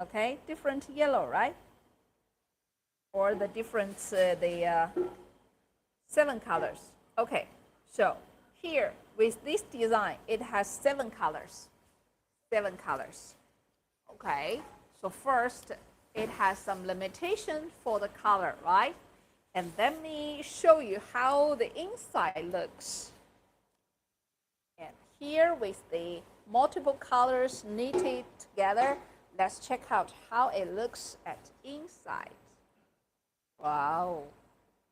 Okay, different yellow, right? Or the different, 7 colors. Okay, so here with this design, it has 7 colors. 7 colors. Okay, so first it has some limitation for the color, right? And let me show you how the inside looks. And here with the multiple colors knitted together, let's check out how it looks at inside. Wow,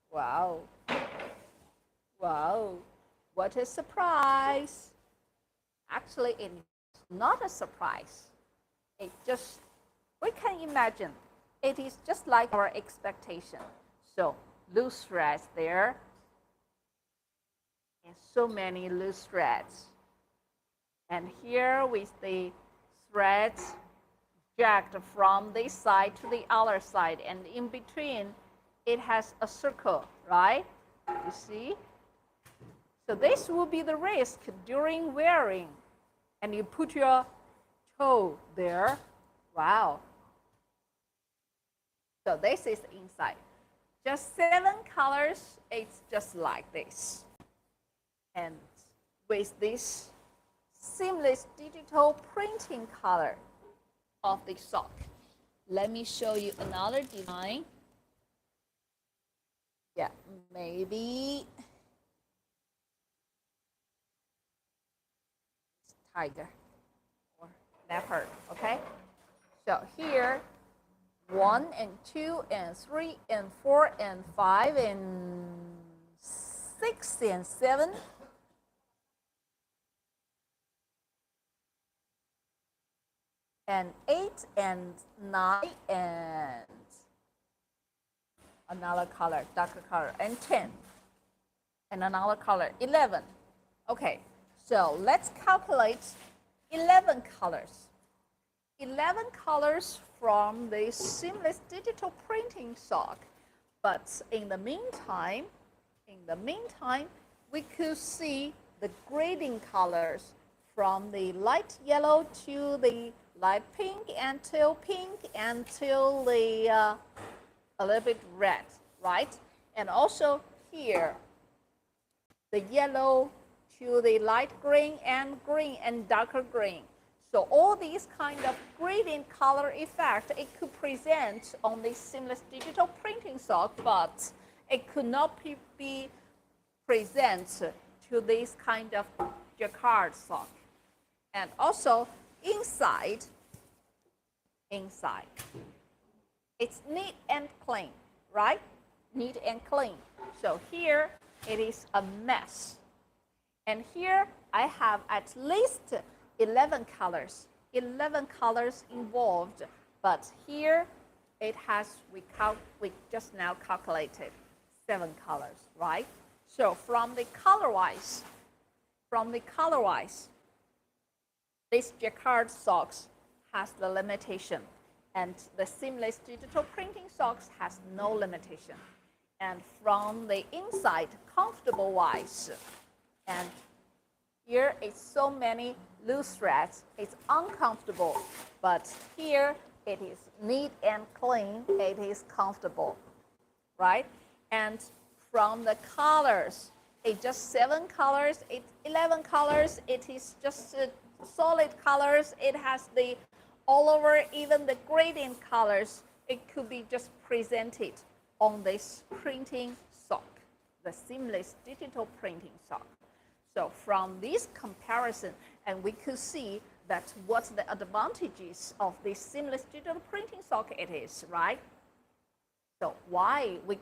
wow, wow, what a surprise. Actually, it's not a surprise. It just, we can imagine, it is just like our expectation. So loose threads there, and so many loose threads. And here with the threads jagged from this side to the other side, and in between it has a circle, right? You see? So this will be the risk during wearing. And you put your toe there. Wow. So this is the inside. Just 7 colors, it's just like this. And with this seamless digital printing color of the sock, let me show you another design. Yeah, maybe tiger or leopard, okay? So here, 1 and 2 and 3 and 4 and 5 and 6 and 7. And 8 and 9 and another color, darker color, and 10. And another color, 11. Okay, so let's calculate 11 colors. 11 colors from the seamless digital printing sock. But in the meantime, we could see the grading colors from the light yellow to the light pink until the a little bit red, right? And also here, the yellow to the light green and darker green. So all these kind of gradient color effect, it could present on the seamless digital printing sock, but it could not be present to this kind of jacquard sock. And also inside, it's neat and clean, right? Neat and clean. So here it is a mess. And here I have at least 11 colors. 11 colors involved, but here it has, we just now calculated 7 colors, right? So from the color-wise, this jacquard socks has the limitation, and the seamless digital printing socks has no limitation. And from the inside, comfortable-wise, and here it's so many loose threads, it's uncomfortable, but here it is neat and clean, it is comfortable, right? And from the colors, It's just 7 colors, it's 11 colors, it is just solid colors, it has the all over, even the gradient colors. It could be just presented on this printing sock, the seamless digital printing sock. So from this comparison, and we could see that what the advantages of this seamless digital printing sock it is, right? So why we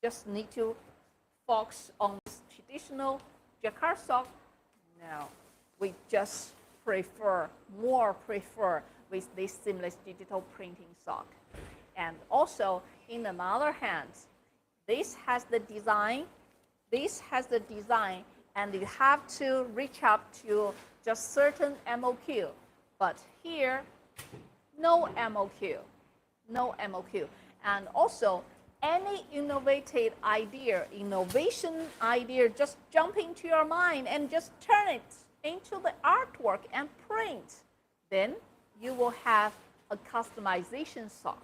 just need to focus on traditional jacquard sock? No, we just prefer with this seamless digital printing sock. And also, in another hand, this has the design, and you have to reach up to just certain MOQ. But here, no MOQ. And also, any innovation idea just jump into your mind and just turn it into the artwork and print. Then you will have a customization sock.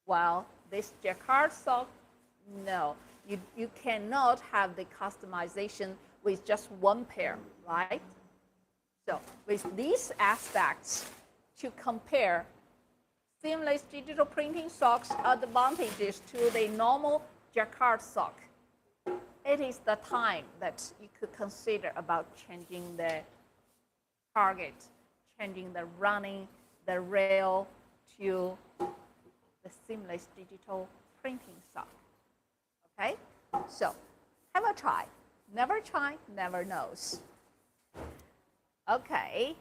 While this jacquard sock, no, you cannot have the customization with just one pair, right? So with these aspects to compare seamless digital printing sock's advantages to the normal jacquard sock, it is the time that you could consider about changing the target, changing the running, the rail to the seamless digital printing sock. Okay, so have a try. Never try, never knows. Okay,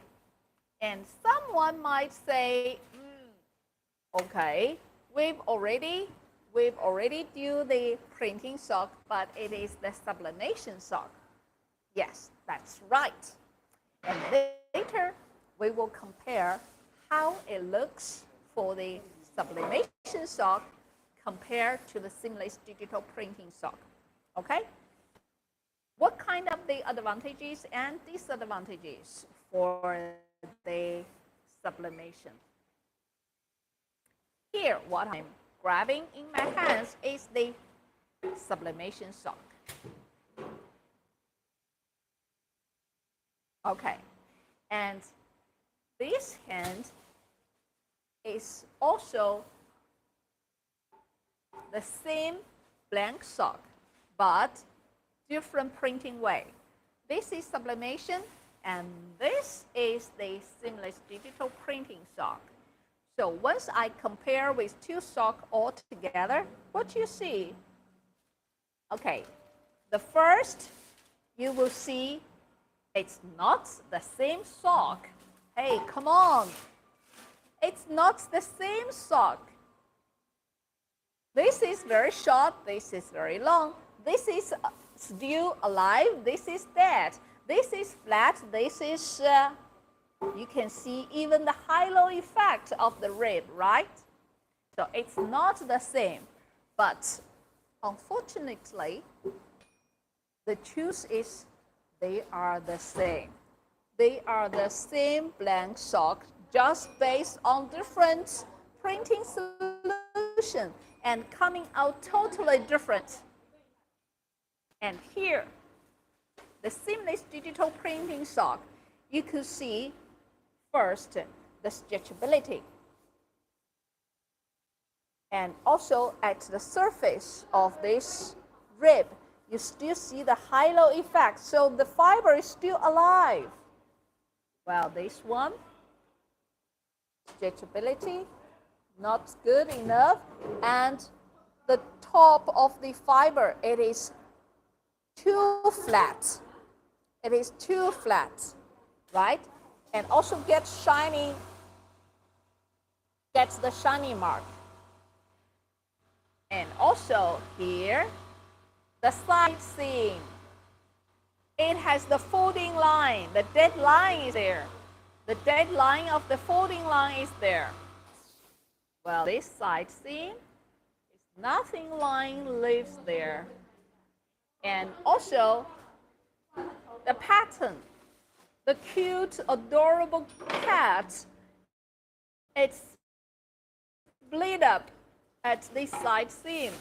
and someone might say, okay, we've already do the printing sock, but it is the sublimation sock. Yes, that's right. And later we will compare how it looks for the sublimation sock compared to the seamless digital printing sock. Okay? What kind of the advantages and disadvantages for the sublimation? Here, what I'm grabbing in my hands is the sublimation sock. Okay, and this hand is also the same blank sock, but different printing way. This is sublimation, and this is the seamless digital printing sock. So once I compare with two socks all together, what you see? Okay, the first you will see it's not the same sock. Hey, come on. It's not the same sock. This is very short, this is very long. This is still alive, this is dead. This is flat, this is, you can see even the halo effect of the rib, right? So it's not the same. But unfortunately, the truth is they are the same. They are the same blank sock, just based on different printing solution and coming out totally different. And here, the seamless digital printing sock, you could see first the stretchability. And also at the surface of this rib, you still see the halo effect, so the fiber is still alive. Well, this one, stretchability, not good enough, and the top of the fiber, it is too flat. It is too flat, right? And also gets the shiny mark. And also here, the side seam. It has the folding line. The dead line is there. The dead line of the folding line is there. Well, this side seam, nothing line lives there. And also, the pattern, the cute, adorable cat, it's split up at this side seam.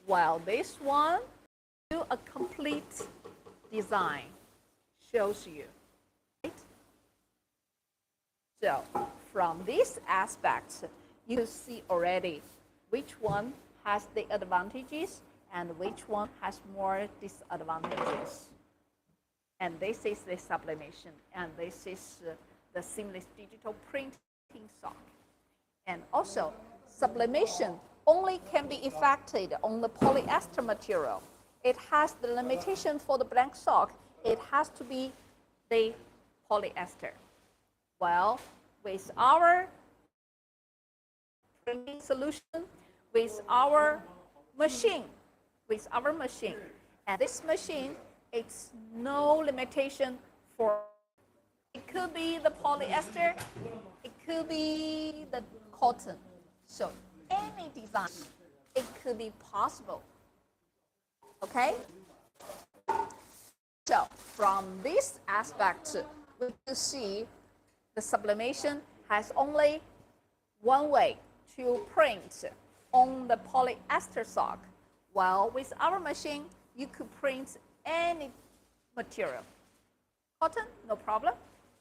While this one, a complete design shows you. Right? So from these aspects, you see already which one has the advantages and which one has more disadvantages. And this is the sublimation, and this is the seamless digital printing sock. And also, sublimation only can be effected on the polyester material. It has the limitation for the blank sock. It has to be the polyester. Well, with our printing solution, with our machine, and this machine, it's no limitation for, it could be the polyester, it could be the cotton. So any design, it could be possible. Okay? So from this aspect, we can see the sublimation has only one way to print on the polyester sock. While with our machine, you could print any material. Cotton, no problem.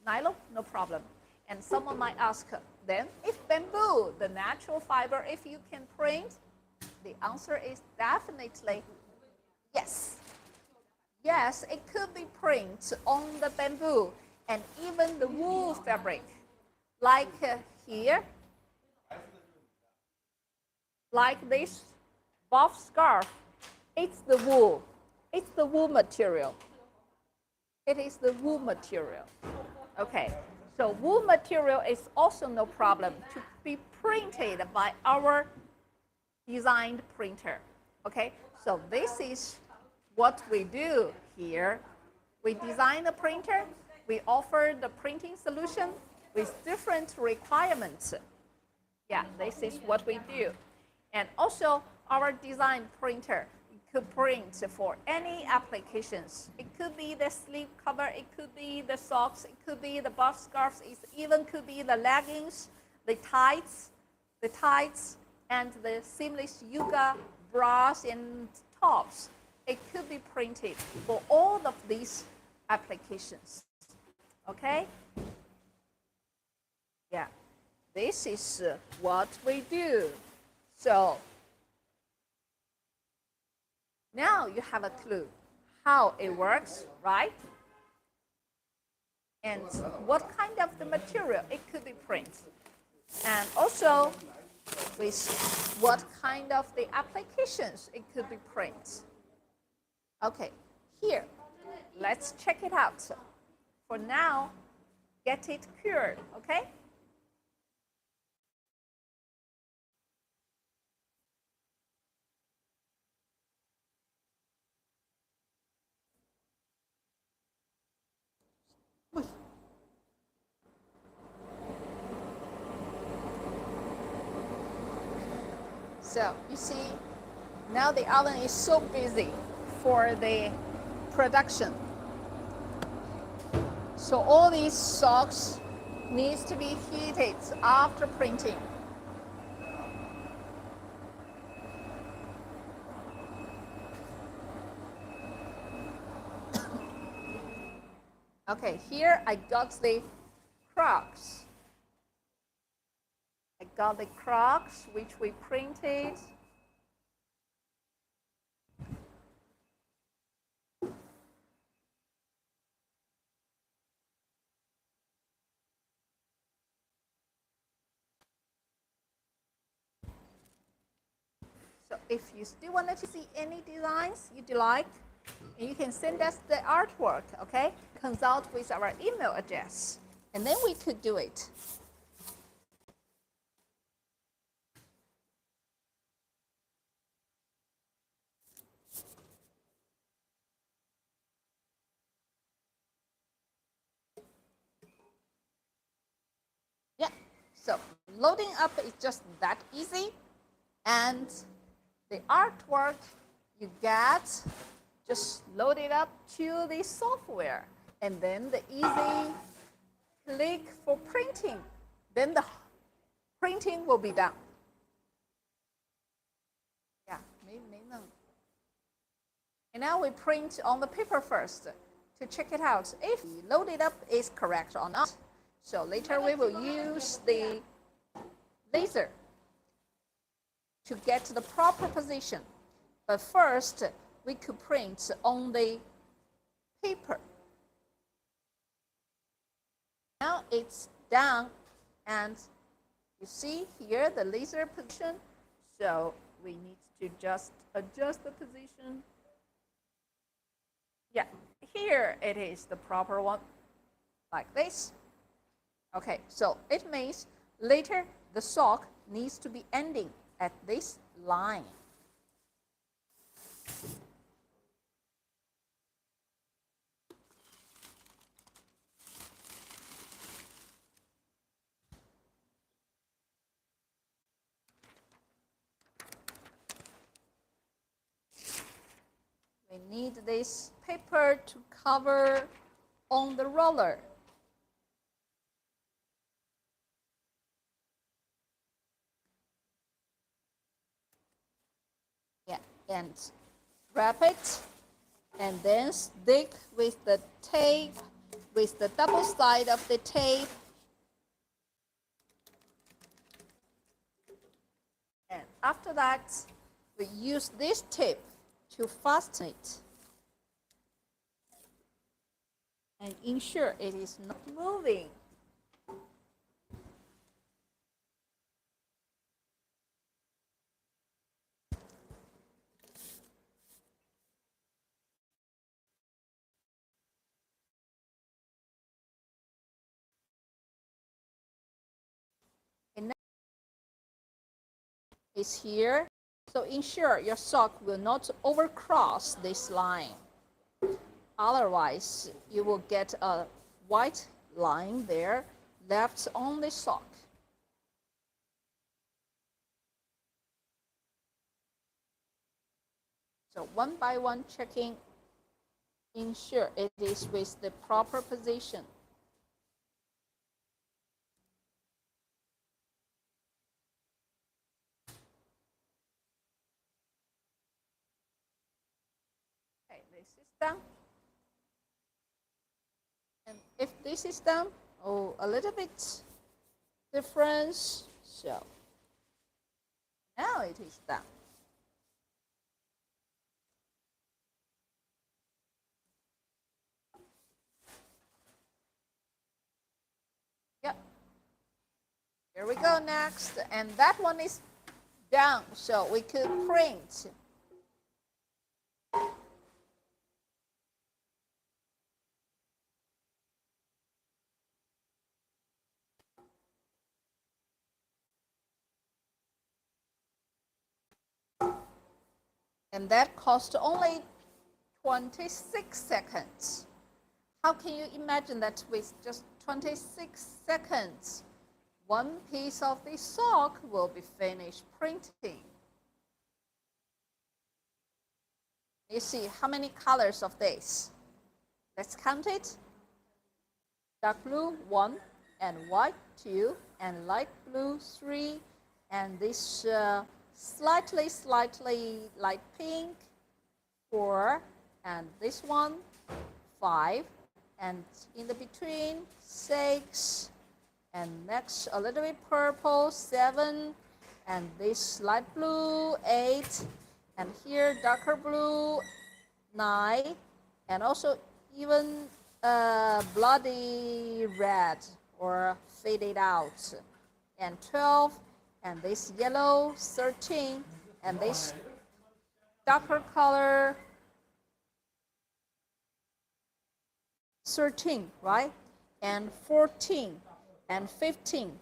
Nylon, no problem. And someone might ask, then if bamboo, the natural fiber, if you can print, the answer is definitely yes. Yes, it could be printed on the bamboo and even the wool fabric. Like here, like this buff scarf, it's the wool. It's the wool material. It is the wool material. Okay, so wool material is also no problem to be printed by our designed printer. Okay, so this is what we do here. We design the printer, we offer the printing solution with different requirements. Yeah, this is what we do. And also our design printer could print for any applications. It could be the sleeve cover, it could be the socks, it could be the buff scarves, it even could be the leggings, the tights, and the seamless yoga bras and tops. It could be printed for all of these applications. Okay? Yeah, this is what we do. So now you have a clue how it works, right? And what kind of the material it could be printed. And also with what kind of the applications it could be printed. Okay, here, let's check it out. For now, get it cured, okay? So you see, now the oven is so busy for the production. So all these socks needs to be heated after printing. Okay, here I got the Crocs. I got the Crocs which we printed. So if you still wanted to see any designs you'd like, you can send us the artwork, okay? Consult with our email address, and then we could do it. Yeah, so loading up is just that easy, and the artwork you get, just load it up to the software, and then the easy click for printing. Then the printing will be done. Yeah, 没弄。And now we print on the paper first to check it out if loaded up is correct or not. So later we will use the laser to get the proper position. But first, we could print on the paper. Now it's done, and you see here the laser position. So we need to just adjust the position. Yeah, here it is the proper one, like this. Okay, so it means later the sock needs to be ending at this line. We need this paper to cover on the roller. Yeah, and wrap it, and then stick with the tape, with the double side of the tape. And after that, we use this tape to fasten it and ensure it is not moving. And now it's here, so ensure your sock will not overcross this line. Otherwise, you will get a white line there left on the sock. So one by one checking, ensure it is with the proper position. Okay, this is done. And if this is done, oh, a little bit difference, so now it is done. Yep. Here we go next, and that one is done, so we could print. And that cost only 26 seconds. How can you imagine that with just 26 seconds, one piece of the sock will be finished printing? You see how many colors of this? Let's count it. Dark blue, 1, and white, 2, and light blue, 3, and this slightly light pink, 4, and this one, 5, and in the between, 6, and next a little bit purple, 7, and this light blue, 8, and here darker blue, 9, and also even bloody red or faded out, and 12, and this yellow, 13, and this darker color, 13, right? And 14, and 15,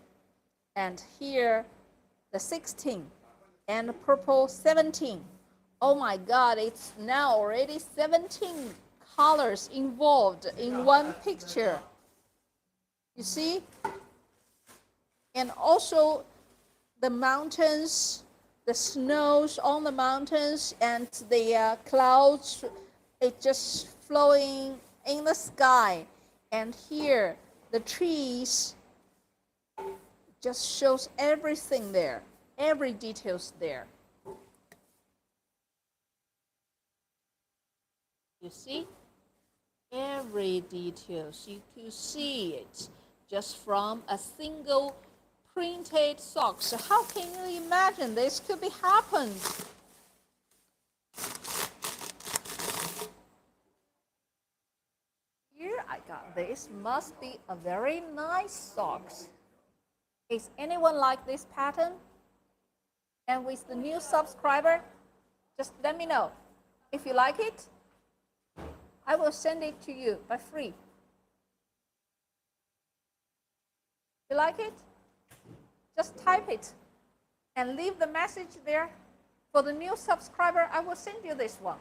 and here the 16, and purple, 17. Oh my God, it's now already 17 colors involved in one picture. You see? And also the mountains, the snows on the mountains, and the clouds, it just flowing in the sky. And here the trees, just shows everything there, every details there. see? Every details, you could see it just from a single printed sock. So how can you imagine this could be happened? Here I got this. Must be a very nice socks. Is anyone like this pattern? And with the new subscriber, just let me know. If you like it, I will send it to you by free. You like it? Just type it and leave the message there. For the new subscriber, I will send you this one.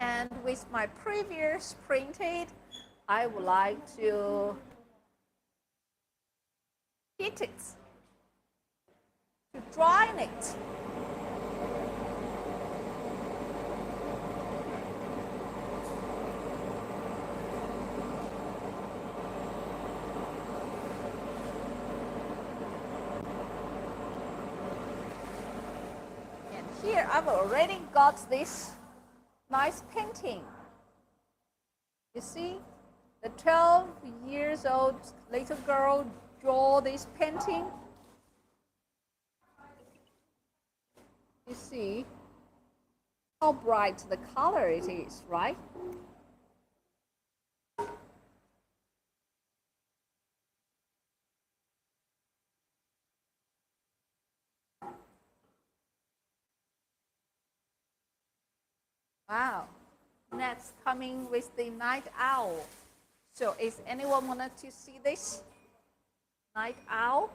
And with my previous printed, I would like to heat it, to dry it. And here I've already got this nice painting. You see, the 12 years old little girl draw this painting. You see how bright the color it is, right? Wow, next coming with the night owl. So is anyone wanted to see this? Night owl?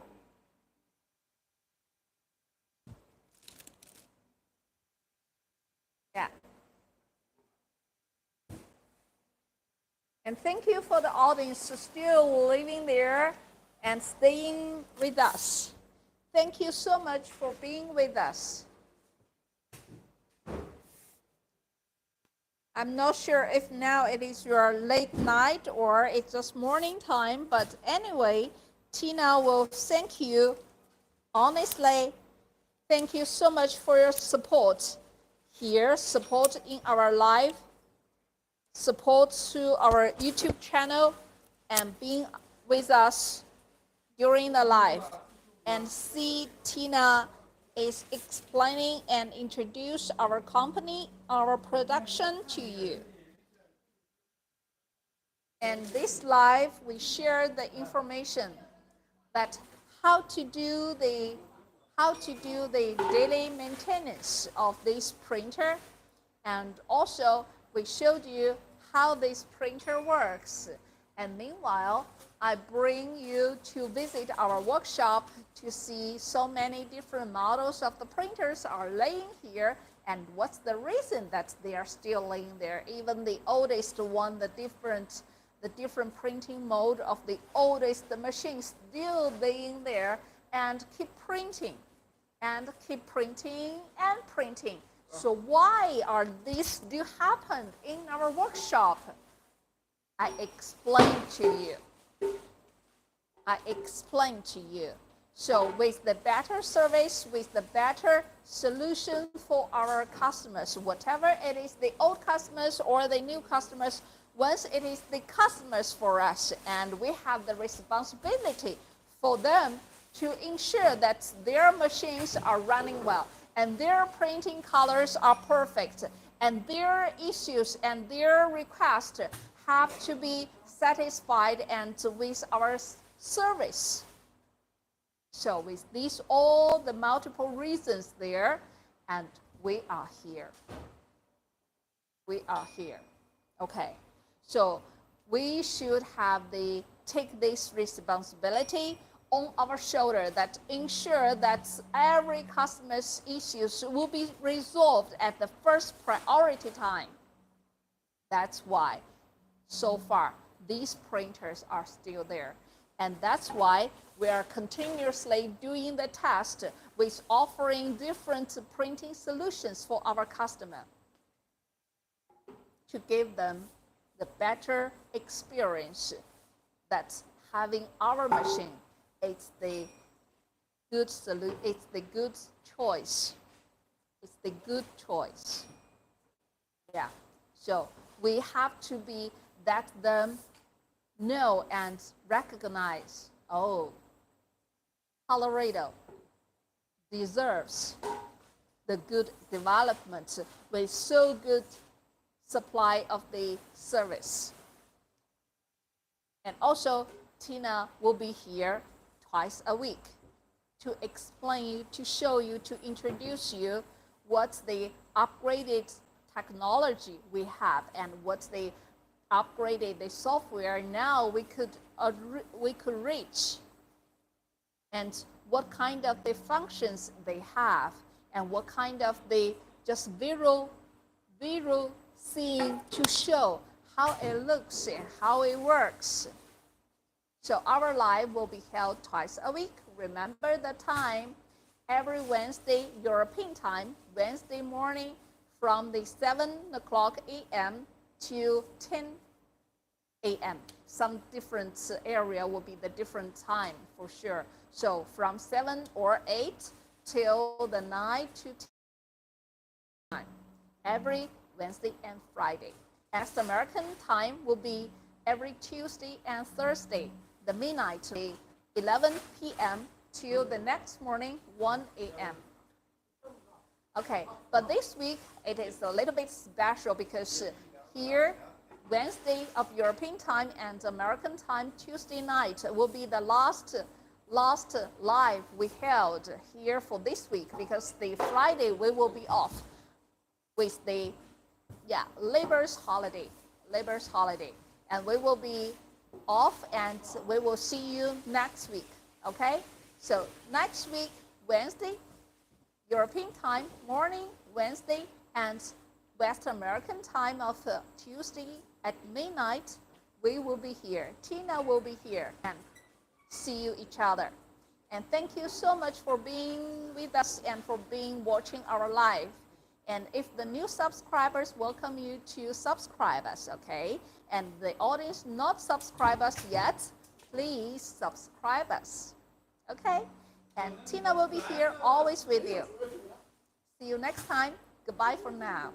Yeah. And thank you for the audience still living there and staying with us. Thank you so much for being with us. I'm not sure if now it is your late night or it's just morning time, but anyway, Tina will thank you. Honestly, thank you so much for your support here, support in our live, support to our YouTube channel, and being with us during the live. And see Tina is explaining and introduce our company, our production to you. And this live, we share the information that how to do the daily maintenance of this printer, and also we showed you how this printer works. And meanwhile, I bring you to visit our workshop to see so many different models of the printers are laying here, and what's the reason that they are still laying there. Even the oldest one, the different printing mode of the oldest machines still laying there and keep printing and keep printing and printing. So why are these do happen in our workshop? I explained to you. So with the better service, with the better solution for our customers, whatever it is, the old customers or the new customers, once it is the customers for us, and we have the responsibility for them to ensure that their machines are running well and their printing colors are perfect and their issues and their requests have to be satisfied and with our service. So with these all the multiple reasons there, and we are here. Okay. So we should have take this responsibility on our shoulder that ensure that every customer's issues will be resolved at the first priority time. That's why so far these printers are still there. And that's why we are continuously doing the test with offering different printing solutions for our customer to give them the better experience that having our machine. It's the good solution. It's the good choice. It's the good choice. Yeah. So we have to be let them know and recognize, oh, Colorado deserves the good development with so good supply of the service. And also, Tina will be here twice a week to explain you, to show you, to introduce you what's the upgraded technology we have and what's the upgraded the software now we could reach, and what kind of the functions they have, and what kind of the just visual scene to show how it looks and how it works. So our live will be held twice a week. Remember the time, every Wednesday European time, Wednesday morning from the 7 o'clock a.m. to 10 a.m. Some different area will be the different time for sure. So from 7 or 8 till the 9 to 10 every Wednesday and Friday. As American time will be every Tuesday and Thursday, the midnight, 11 p.m. till the next morning, 1 a.m. Okay, but this week it is a little bit special because here, Wednesday of European time and American time, Tuesday night will be the last live we held here for this week, because the Friday we will be off with the labor's holiday, and we will be off and we will see you next week. Okay, so next week Wednesday European time morning, Wednesday, and West American time of Tuesday at midnight, we will be here. Tina will be here and see you each other. And thank you so much for being with us and for watching our live. And if the new subscribers, welcome you to subscribe us, okay? And the audience not subscribe us yet, please subscribe us, okay? And Tina will be here always with you. See you next time. Goodbye for now.